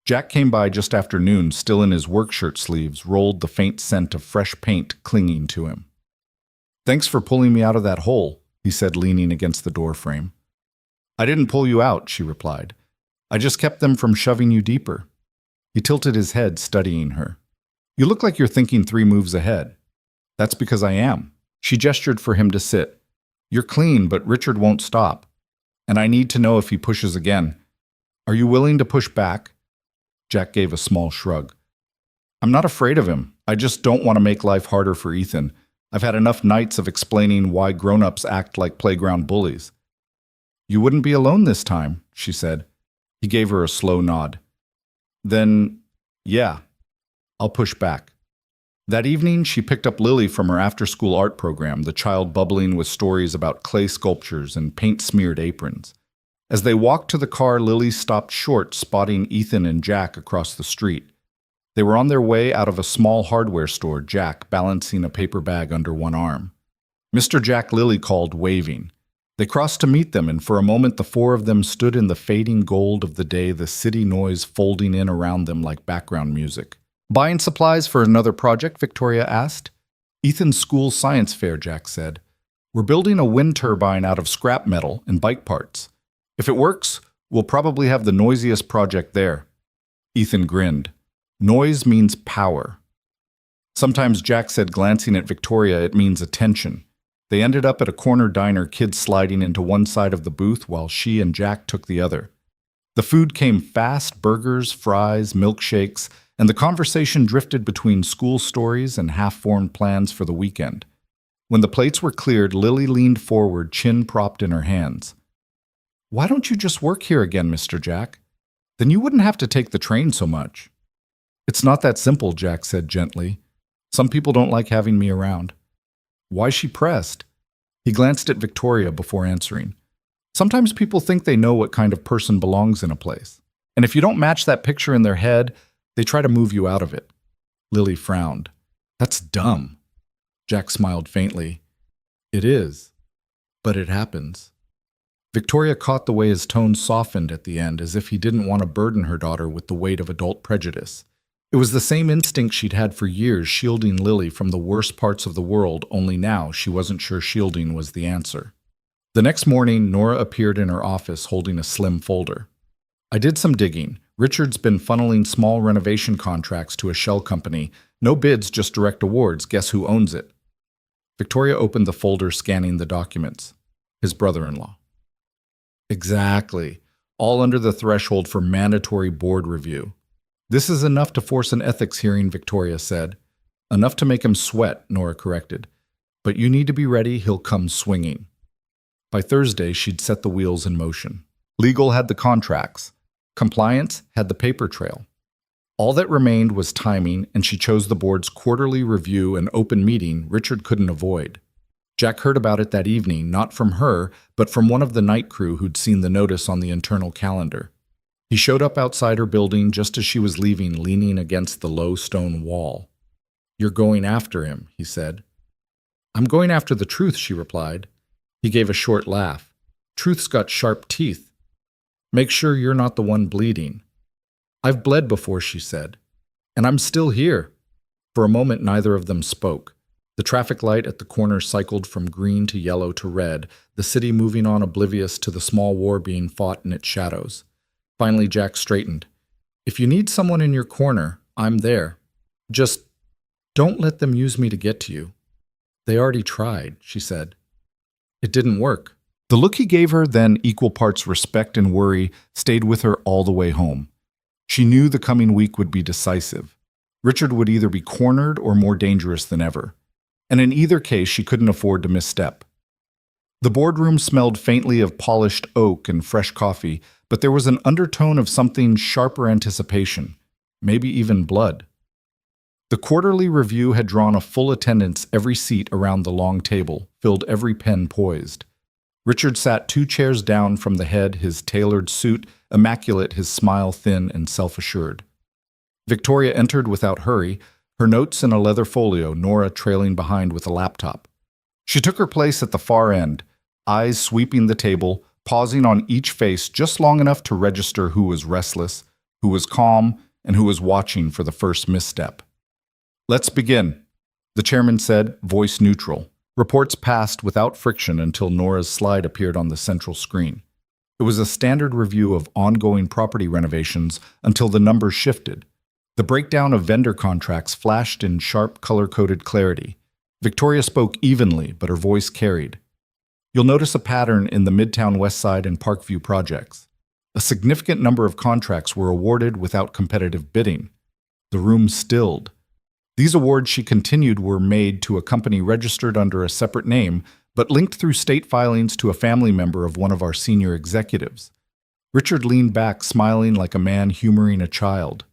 Jack came by just after noon, still in his work shirt sleeves, rolled the faint scent of fresh paint clinging to him. "Thanks for pulling me out of that hole," he said, leaning against the door frame. "I didn't pull you out," she replied. "I just kept them from shoving you deeper." He tilted his head, studying her. "You look like you're thinking 3 moves ahead." "That's because I am." She gestured for him to sit. "You're clean, but Richard won't stop. And I need to know if he pushes again. Are you willing to push back?" Jack gave a small shrug. "I'm not afraid of him. I just don't want to make life harder for Ethan. I've had enough nights of explaining why grown-ups act like playground bullies." "You wouldn't be alone this time," she said. He gave her a slow nod. "Then, yeah, I'll push back." That evening, she picked up Lily from her after-school art program, the child bubbling with stories about clay sculptures and paint-smeared aprons. As they walked to the car, Lily stopped short, spotting Ethan and Jack across the street. They were on their way out of a small hardware store, Jack balancing a paper bag under one arm. "Mr. Jack," Lily called, waving. They crossed to meet them, and for a moment the 4 of them stood in the fading gold of the day, the city noise folding in around them like background music. "Buying supplies for another project?" Victoria asked. "Ethan's school science fair," Jack said. "We're building a wind turbine out of scrap metal and bike parts. If it works, we'll probably have the noisiest project there." Ethan grinned. "Noise means power." Sometimes, Jack said, glancing at Victoria, it means attention. They ended up at a corner diner, kids sliding into one side of the booth while she and Jack took the other. The food came fast: burgers, fries, milkshakes, and the conversation drifted between school stories and half-formed plans for the weekend. When the plates were cleared, Lily leaned forward, chin propped in her hands. "Why don't you just work here again, Mr. Jack? Then you wouldn't have to take the train so much." "It's not that simple," Jack said gently. "Some people don't like having me around." Why she pressed? He glanced at Victoria before answering. "Sometimes people think they know what kind of person belongs in a place. And if you don't match that picture in their head, they try to move you out of it." Lily frowned. "That's dumb." Jack smiled faintly. "It is. But it happens." Victoria caught the way his tone softened at the end, as if he didn't want to burden her daughter with the weight of adult prejudice. It was the same instinct she'd had for years, shielding Lily from the worst parts of the world, only now she wasn't sure shielding was the answer. The next morning, Nora appeared in her office holding a slim folder. "I did some digging. Richard's been funneling small renovation contracts to a shell company. No bids, just direct awards. Guess who owns it?" Victoria opened the folder, scanning the documents. His brother-in-law. "Exactly. All under the threshold for mandatory board review." "This is enough to force an ethics hearing," Victoria said. "Enough to make him sweat," Nora corrected. "But you need to be ready, he'll come swinging." By Thursday, she'd set the wheels in motion. Legal had the contracts. Compliance had the paper trail. All that remained was timing, and she chose the board's quarterly review and open meeting Richard couldn't avoid. Jack heard about it that evening, not from her, but from one of the night crew who'd seen the notice on the internal calendar. He showed up outside her building just as she was leaving, leaning against the low stone wall. "You're going after him," he said. "I'm going after the truth," she replied. He gave a short laugh. "Truth's got sharp teeth. Make sure you're not the one bleeding." "I've bled before," she said. "And I'm still here." For a moment, neither of them spoke. The traffic light at the corner cycled from green to yellow to red, the city moving on oblivious to the small war being fought in its shadows. Finally, Jack straightened. "If you need someone in your corner, I'm there. Just don't let them use me to get to you." "They already tried," she said. "It didn't work." The look he gave her, then equal parts respect and worry, stayed with her all the way home. She knew the coming week would be decisive. Richard would either be cornered or more dangerous than ever. And in either case, she couldn't afford to misstep. The boardroom smelled faintly of polished oak and fresh coffee, but there was an undertone of something sharper anticipation, maybe even blood. The quarterly review had drawn a full attendance, every seat around the long table, filled every pen poised. Richard sat 2 chairs down from the head, his tailored suit immaculate, his smile thin and self-assured. Victoria entered without hurry, her notes in a leather folio, Nora trailing behind with a laptop. She took her place at the far end, eyes sweeping the table, pausing on each face just long enough to register who was restless, who was calm, and who was watching for the first misstep. "Let's begin," the chairman said, voice neutral. Reports passed without friction until Nora's slide appeared on the central screen. It was a standard review of ongoing property renovations until the numbers shifted. The breakdown of vendor contracts flashed in sharp, color-coded clarity. Victoria spoke evenly, but her voice carried. "You'll notice a pattern in the Midtown West Side and Parkview projects. A significant number of contracts were awarded without competitive bidding." The room stilled. These awards, she continued, were made to a company registered under a separate name, but linked through state filings to a family member of one of our senior executives. Richard leaned back, smiling like a man humoring a child.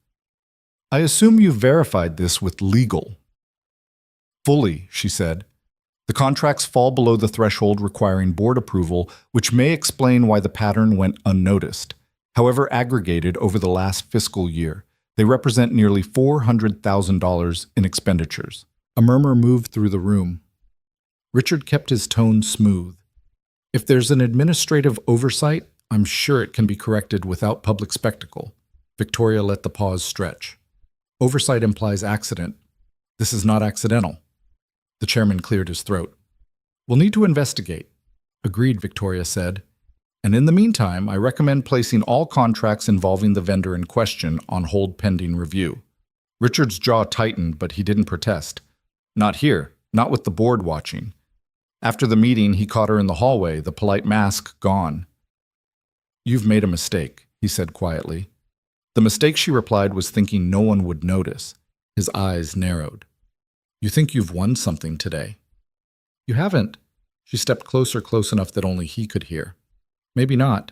"I assume you've verified this with legal." "Fully," she said. "The contracts fall below the threshold requiring board approval, which may explain why the pattern went unnoticed. However aggregated over the last fiscal year, they represent nearly $400,000 in expenditures." A murmur moved through the room. Richard kept his tone smooth. "If there's an administrative oversight, I'm sure it can be corrected without public spectacle." Victoria let the pause stretch. "Oversight implies accident. This is not accidental." The chairman cleared his throat. "We'll need to investigate." "Agreed," Victoria said. "And in the meantime, I recommend placing all contracts involving the vendor in question on hold pending review." Richard's jaw tightened, but he didn't protest. "Not here, not with the board watching." After the meeting, he caught her in the hallway, the polite mask gone. "You've made a mistake," he said quietly. The mistake, she replied, was thinking no one would notice. His eyes narrowed. "You think you've won something today." "You haven't." She stepped closer, close enough that only he could hear. "Maybe not,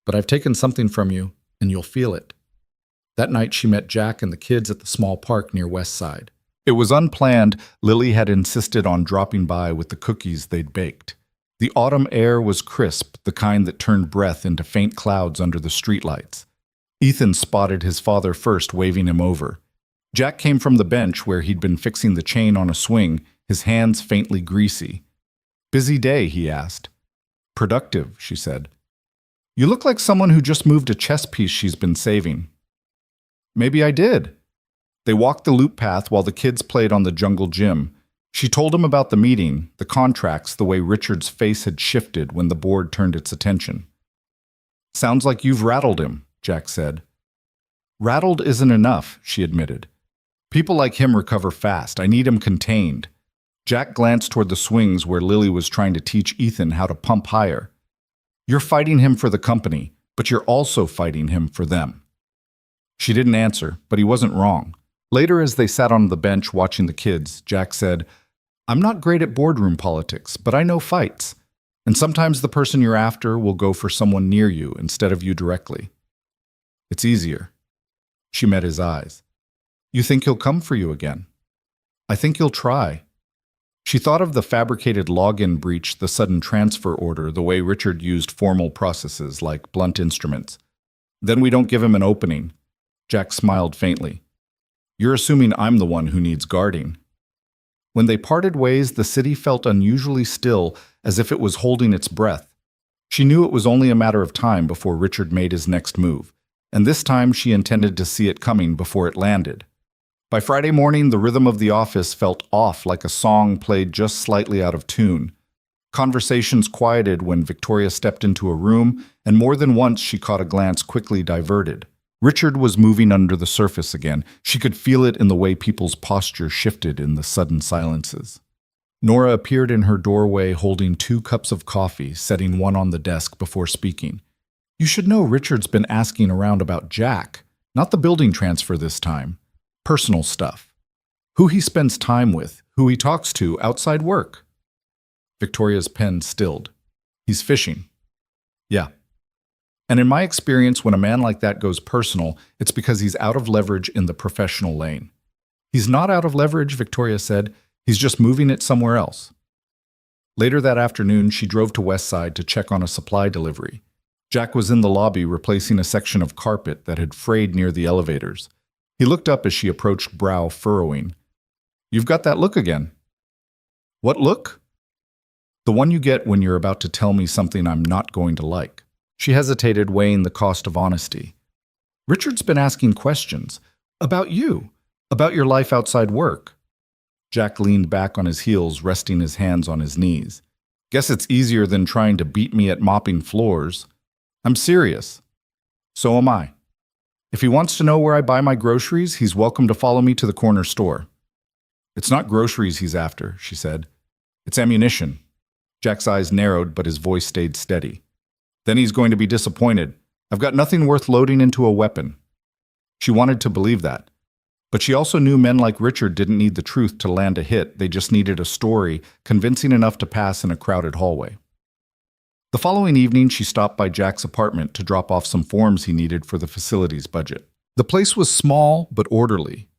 but I've taken something from you, and you'll feel it." That night she met Jack and the kids at the small park near West Side. It was unplanned. Lily had insisted on dropping by with the cookies they'd baked. The autumn air was crisp, the kind that turned breath into faint clouds under the streetlights. Ethan spotted his father first, waving him over. Jack came from the bench where he'd been fixing the chain on a swing, his hands faintly greasy. "Busy day?" he asked. "Productive," she said. "You look like someone who just moved a chess piece she's been saving." "Maybe I did." They walked the loop path while the kids played on the jungle gym. She told him about the meeting, the contracts, the way Richard's face had shifted when the board turned its attention. "Sounds like you've rattled him," Jack said. "Rattled isn't enough," she admitted. "People like him recover fast. I need him contained." Jack glanced toward the swings where Lily was trying to teach Ethan how to pump higher. "You're fighting him for the company, but you're also fighting him for them." She didn't answer, but he wasn't wrong. Later, as they sat on the bench watching the kids, Jack said, "I'm not great at boardroom politics, but I know fights. And sometimes the person you're after will go for someone near you instead of you directly. It's easier." She met his eyes. "You think he'll come for you again?" "I think he'll try." She thought of the fabricated login breach, the sudden transfer order, the way Richard used formal processes like blunt instruments. "Then we don't give him an opening." Jack smiled faintly. "You're assuming I'm the one who needs guarding." When they parted ways, the city felt unusually still, as if it was holding its breath. She knew it was only a matter of time before Richard made his next move, and this time she intended to see it coming before it landed. By Friday morning, the rhythm of the office felt off, like a song played just slightly out of tune. Conversations quieted when Victoria stepped into a room, and more than once she caught a glance quickly diverted. Richard was moving under the surface again. She could feel it in the way people's posture shifted in the sudden silences. Nora appeared in her doorway holding 2 cups of coffee, setting one on the desk before speaking. You should know Richard's been asking around about Jack, not the building transfer this time. Personal stuff. Who he spends time with, who he talks to outside work. Victoria's pen stilled. He's fishing. Yeah. And in my experience, when a man like that goes personal, it's because he's out of leverage in the professional lane. He's not out of leverage, Victoria said. He's just moving it somewhere else. Later that afternoon, she drove to Westside to check on a supply delivery. Jack was in the lobby replacing a section of carpet that had frayed near the elevators. He looked up as she approached, brow furrowing. You've got that look again. What look? The one you get when you're about to tell me something I'm not going to like. She hesitated, weighing the cost of honesty. Richard's been asking questions. About you. About your life outside work. Jack leaned back on his heels, resting his hands on his knees. Guess it's easier than trying to beat me at mopping floors. I'm serious. So am I. If he wants to know where I buy my groceries, he's welcome to follow me to the corner store. It's not groceries he's after, she said. It's ammunition. Jack's eyes narrowed, but his voice stayed steady. Then he's going to be disappointed. I've got nothing worth loading into a weapon. She wanted to believe that. But she also knew men like Richard didn't need the truth to land a hit. They just needed a story convincing enough to pass in a crowded hallway. The following evening, she stopped by Jack's apartment to drop off some forms he needed for the facilities budget. The place was small but orderly.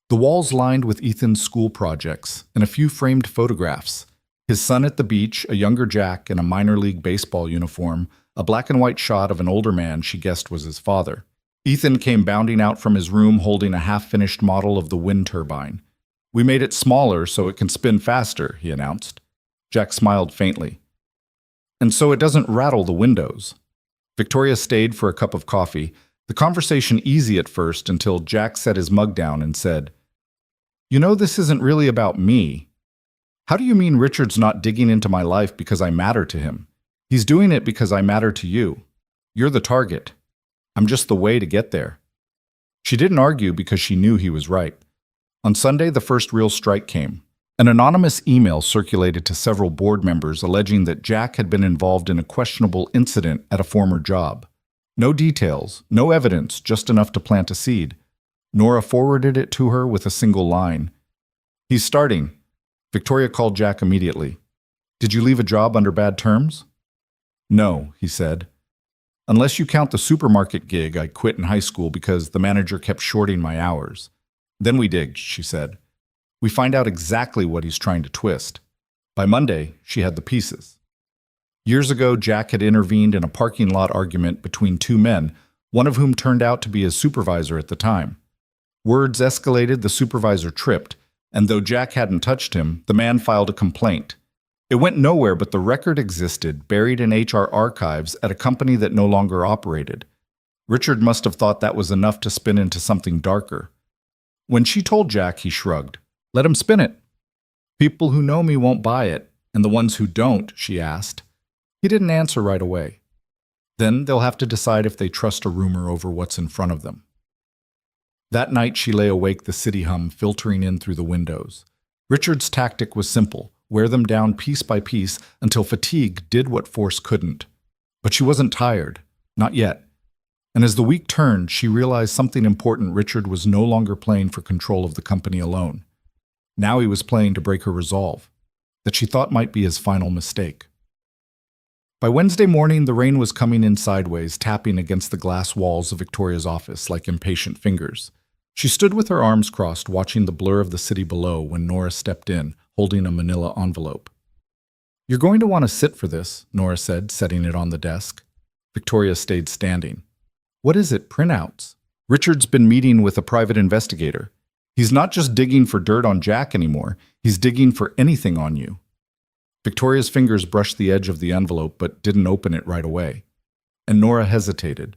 The walls lined with Ethan's school projects and a few framed photographs. His son at the beach, a younger Jack in a minor league baseball uniform, a black and white shot of an older man she guessed was his father. Ethan came bounding out from his room holding a half-finished model of the wind turbine. We made it smaller so it can spin faster, he announced. Jack smiled faintly. And so it doesn't rattle the windows. Victoria stayed for a cup of coffee, the conversation easy at first until Jack set his mug down and said, You know, this isn't really about me. How do you mean Richard's not digging into my life because I matter to him? He's doing it because I matter to you. You're the target. I'm just the way to get there. She didn't argue because she knew he was right. On Sunday, the first real strike came. An anonymous email circulated to several board members alleging that Jack had been involved in a questionable incident at a former job. No details, no evidence, just enough to plant a seed. Nora forwarded it to her with a single line. He's starting. Victoria called Jack immediately. Did you leave a job under bad terms? No, he said. Unless you count the supermarket gig I quit in high school because the manager kept shorting my hours. Then we digged, she said. We find out exactly what he's trying to twist. By Monday, she had the pieces. Years ago, Jack had intervened in a parking lot argument between 2 men, one of whom turned out to be his supervisor at the time. Words escalated, the supervisor tripped, and though Jack hadn't touched him, the man filed a complaint. It went nowhere, but the record existed, buried in HR archives at a company that no longer operated. Richard must have thought that was enough to spin into something darker. When she told Jack, he shrugged. Let him spin it. People who know me won't buy it, and the ones who don't, she asked. He didn't answer right away. Then they'll have to decide if they trust a rumor over what's in front of them. That night she lay awake, the city hum filtering in through the windows. Richard's tactic was simple. Wear them down piece by piece until fatigue did what force couldn't. But she wasn't tired. Not yet. And as the week turned, she realized something important. Richard was no longer playing for control of the company alone. Now he was playing to break her resolve, that she thought might be his final mistake. By Wednesday morning, the rain was coming in sideways, tapping against the glass walls of Victoria's office like impatient fingers. She stood with her arms crossed, watching the blur of the city below when Nora stepped in, holding a manila envelope. You're going to want to sit for this, Nora said, setting it on the desk. Victoria stayed standing. What is it, printouts? Richard's been meeting with a private investigator. He's not just digging for dirt on Jack anymore, he's digging for anything on you. Victoria's fingers brushed the edge of the envelope but didn't open it right away. And Nora hesitated.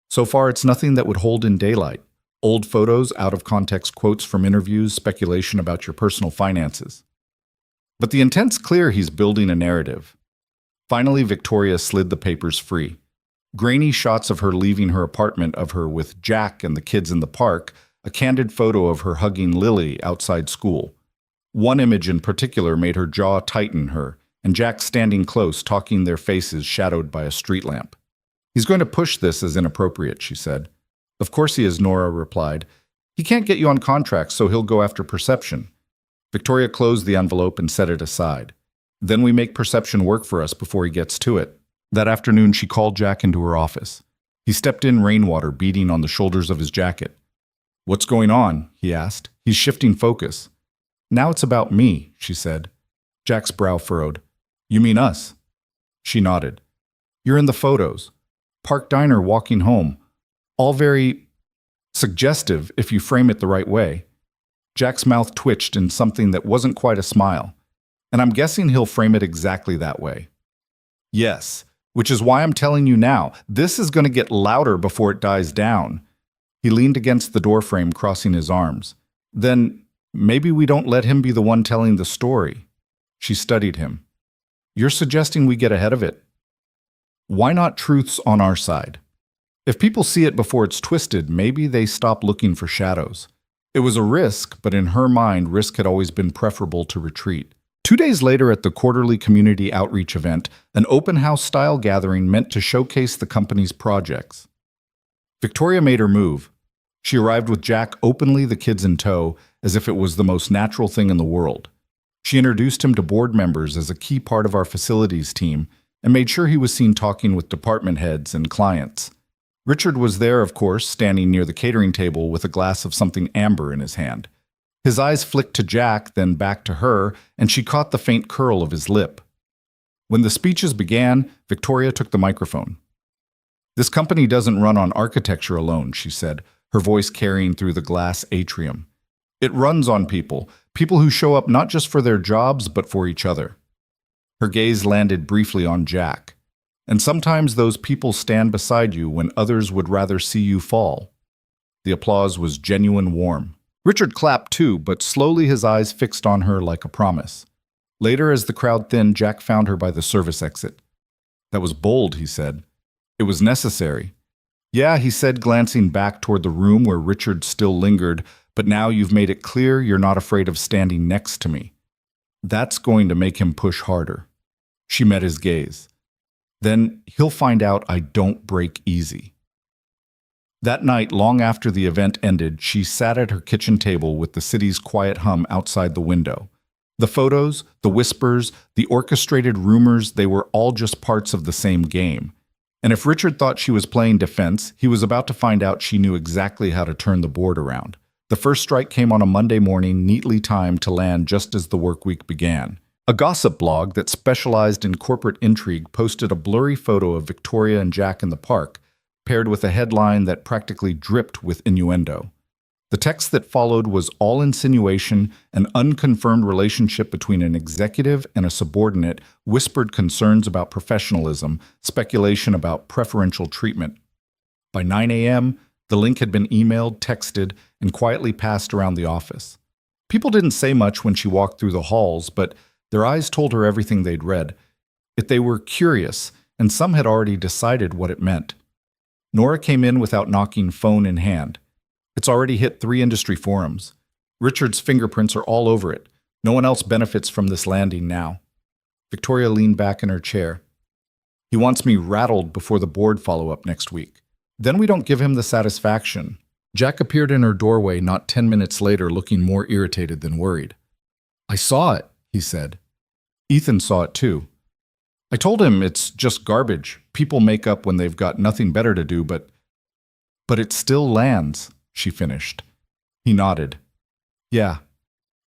So far, it's nothing that would hold in daylight. Old photos, out-of-context quotes from interviews, speculation about your personal finances. But the intent's clear. He's building a narrative. Finally, Victoria slid the papers free. Grainy shots of her leaving her apartment, of her with Jack and the kids in the park, a candid photo of her hugging Lily outside school. One image in particular made her jaw tighten her, and Jack standing close, talking, their faces shadowed by a street lamp. "He's going to push this as inappropriate," she said. "Of course he is," Nora replied. "He can't get you on contract, so he'll go after perception." Victoria closed the envelope and set it aside. "Then we make perception work for us before he gets to it." That afternoon, she called Jack into her office. He stepped in, rainwater beading on the shoulders of his jacket. "What's going on?" he asked. He's shifting focus. "Now it's about me," she said. Jack's brow furrowed. "You mean us?" She nodded. "You're in the photos. Park Diner walking home. All very suggestive if you frame it the right way." Jack's mouth twitched in something that wasn't quite a smile. "And I'm guessing he'll frame it exactly that way." "Yes, which is why I'm telling you now. This is going to get louder before it dies down." He leaned against the doorframe, crossing his arms. "Then maybe we don't let him be the one telling the story." She studied him. "You're suggesting we get ahead of it? Why not truth's on our side? If people see it before it's twisted, maybe they stop looking for shadows." It was a risk, but in her mind, risk had always been preferable to retreat. 2 days later, at the quarterly community outreach event, an open house-style gathering meant to showcase the company's projects. Victoria made her move. She arrived with Jack openly, the kids in tow, as if it was the most natural thing in the world. She introduced him to board members as a key part of our facilities team and made sure he was seen talking with department heads and clients. Richard was there, of course, standing near the catering table with a glass of something amber in his hand. His eyes flicked to Jack, then back to her, and she caught the faint curl of his lip. When the speeches began, Victoria took the microphone. "This company doesn't run on architecture alone," she said, her voice carrying through the glass atrium. "It runs on people, people who show up not just for their jobs, but for each other." Her gaze landed briefly on Jack. "And sometimes those people stand beside you when others would rather see you fall." The applause was genuine warm. Richard clapped too, but slowly his eyes fixed on her like a promise. Later, as the crowd thinned, Jack found her by the service exit. "That was bold," he said. "It was necessary." "Yeah," he said, glancing back toward the room where Richard still lingered, "but now you've made it clear you're not afraid of standing next to me. That's going to make him push harder." She met his gaze. "Then he'll find out I don't break easy." That night, long after the event ended, she sat at her kitchen table with the city's quiet hum outside the window. The photos, the whispers, the orchestrated rumors, they were all just parts of the same game. And if Richard thought she was playing defense, he was about to find out she knew exactly how to turn the board around. The first strike came on a Monday morning, neatly timed to land just as the work week began. A gossip blog that specialized in corporate intrigue posted a blurry photo of Victoria and Jack in the park, paired with a headline that practically dripped with innuendo. The text that followed was all insinuation, an unconfirmed relationship between an executive and a subordinate, whispered concerns about professionalism, speculation about preferential treatment. By 9 a.m., the link had been emailed, texted, and quietly passed around the office. People didn't say much when she walked through the halls, but their eyes told her everything they'd read. Yet they were curious, and some had already decided what it meant. Nora came in without knocking, phone in hand. "It's already hit 3 industry forums. Richard's fingerprints are all over it. No one else benefits from this landing now." Victoria leaned back in her chair. "He wants me rattled before the board follow-up next week. Then we don't give him the satisfaction." Jack appeared in her doorway not 10 minutes later, looking more irritated than worried. "I saw it," he said. Ethan saw it too. "I told him it's just garbage. People make up when they've got nothing better to do, but it still lands," she finished. He nodded. "Yeah,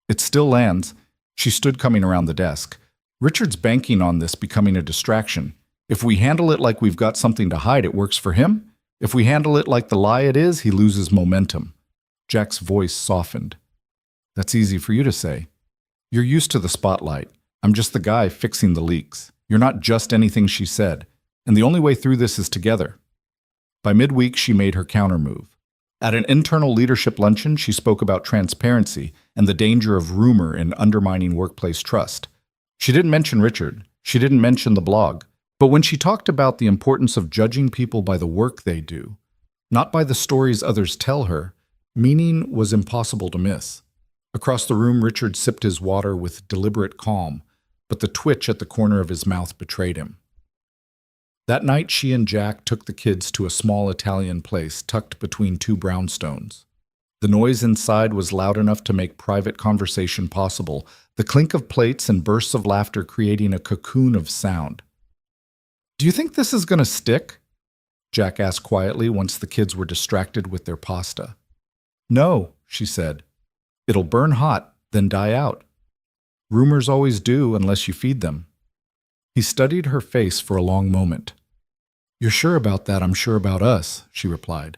it still lands." She stood coming around the desk. "Richard's banking on this becoming a distraction. If we handle it like we've got something to hide, it works for him. If we handle it like the lie it is, he loses momentum." Jack's voice softened. "That's easy for you to say. You're used to the spotlight. I'm just the guy fixing the leaks. You're not just anything," she said, "and the only way through this is together." By midweek, she made her countermove. At an internal leadership luncheon, she spoke about transparency and the danger of rumor in undermining workplace trust. She didn't mention Richard. She didn't mention the blog. But when she talked about the importance of judging people by the work they do, not by the stories others tell her, meaning was impossible to miss. Across the room, Richard sipped his water with deliberate calm, but the twitch at the corner of his mouth betrayed him. That night, she and Jack took the kids to a small Italian place tucked between two brownstones. The noise inside was loud enough to make private conversation possible, the clink of plates and bursts of laughter creating a cocoon of sound. "Do you think this is going to stick?" Jack asked quietly once the kids were distracted with their pasta. "No," she said. "It'll burn hot, then die out. Rumors always do unless you feed them." He studied her face for a long moment. "You're sure about that, I'm sure about us," she replied.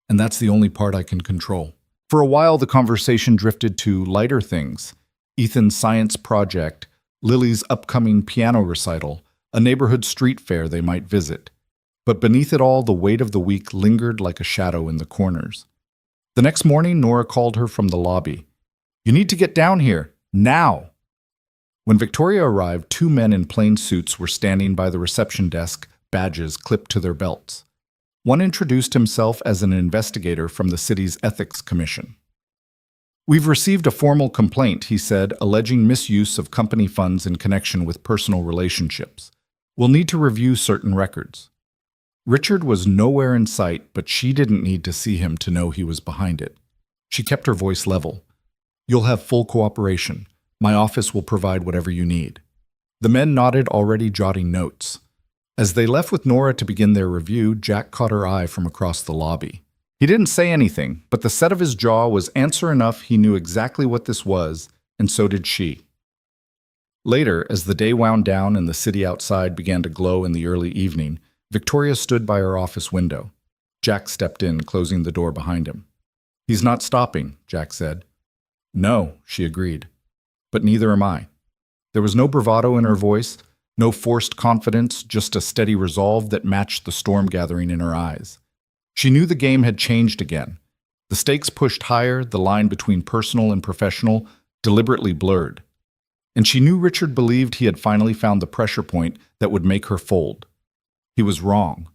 "And that's the only part I can control." For a while, the conversation drifted to lighter things: Ethan's science project, Lily's upcoming piano recital, a neighborhood street fair they might visit. But beneath it all, the weight of the week lingered like a shadow in the corners. The next morning, Nora called her from the lobby. "You need to get down here, now!" When Victoria arrived, two men in plain suits were standing by the reception desk, badges clipped to their belts. One introduced himself as an investigator from the city's Ethics Commission. "We've received a formal complaint," he said, alleging misuse of company funds in connection with personal relationships. "We'll need to review certain records." Richard was nowhere in sight, but she didn't need to see him to know he was behind it. She kept her voice level. "You'll have full cooperation. My office will provide whatever you need." The men nodded, already jotting notes. As they left with Nora to begin their review, Jack caught her eye from across the lobby. He didn't say anything, but the set of his jaw was answer enough. He knew exactly what this was, and so did she. Later, as the day wound down and the city outside began to glow in the early evening, Victoria stood by her office window. Jack stepped in, closing the door behind him. "He's not stopping," Jack said. "No," she agreed. "But neither am I." There was no bravado in her voice, no forced confidence, just a steady resolve that matched the storm gathering in her eyes. She knew the game had changed again. The stakes pushed higher, the line between personal and professional deliberately blurred. And she knew Richard believed he had finally found the pressure point that would make her fold. He was wrong.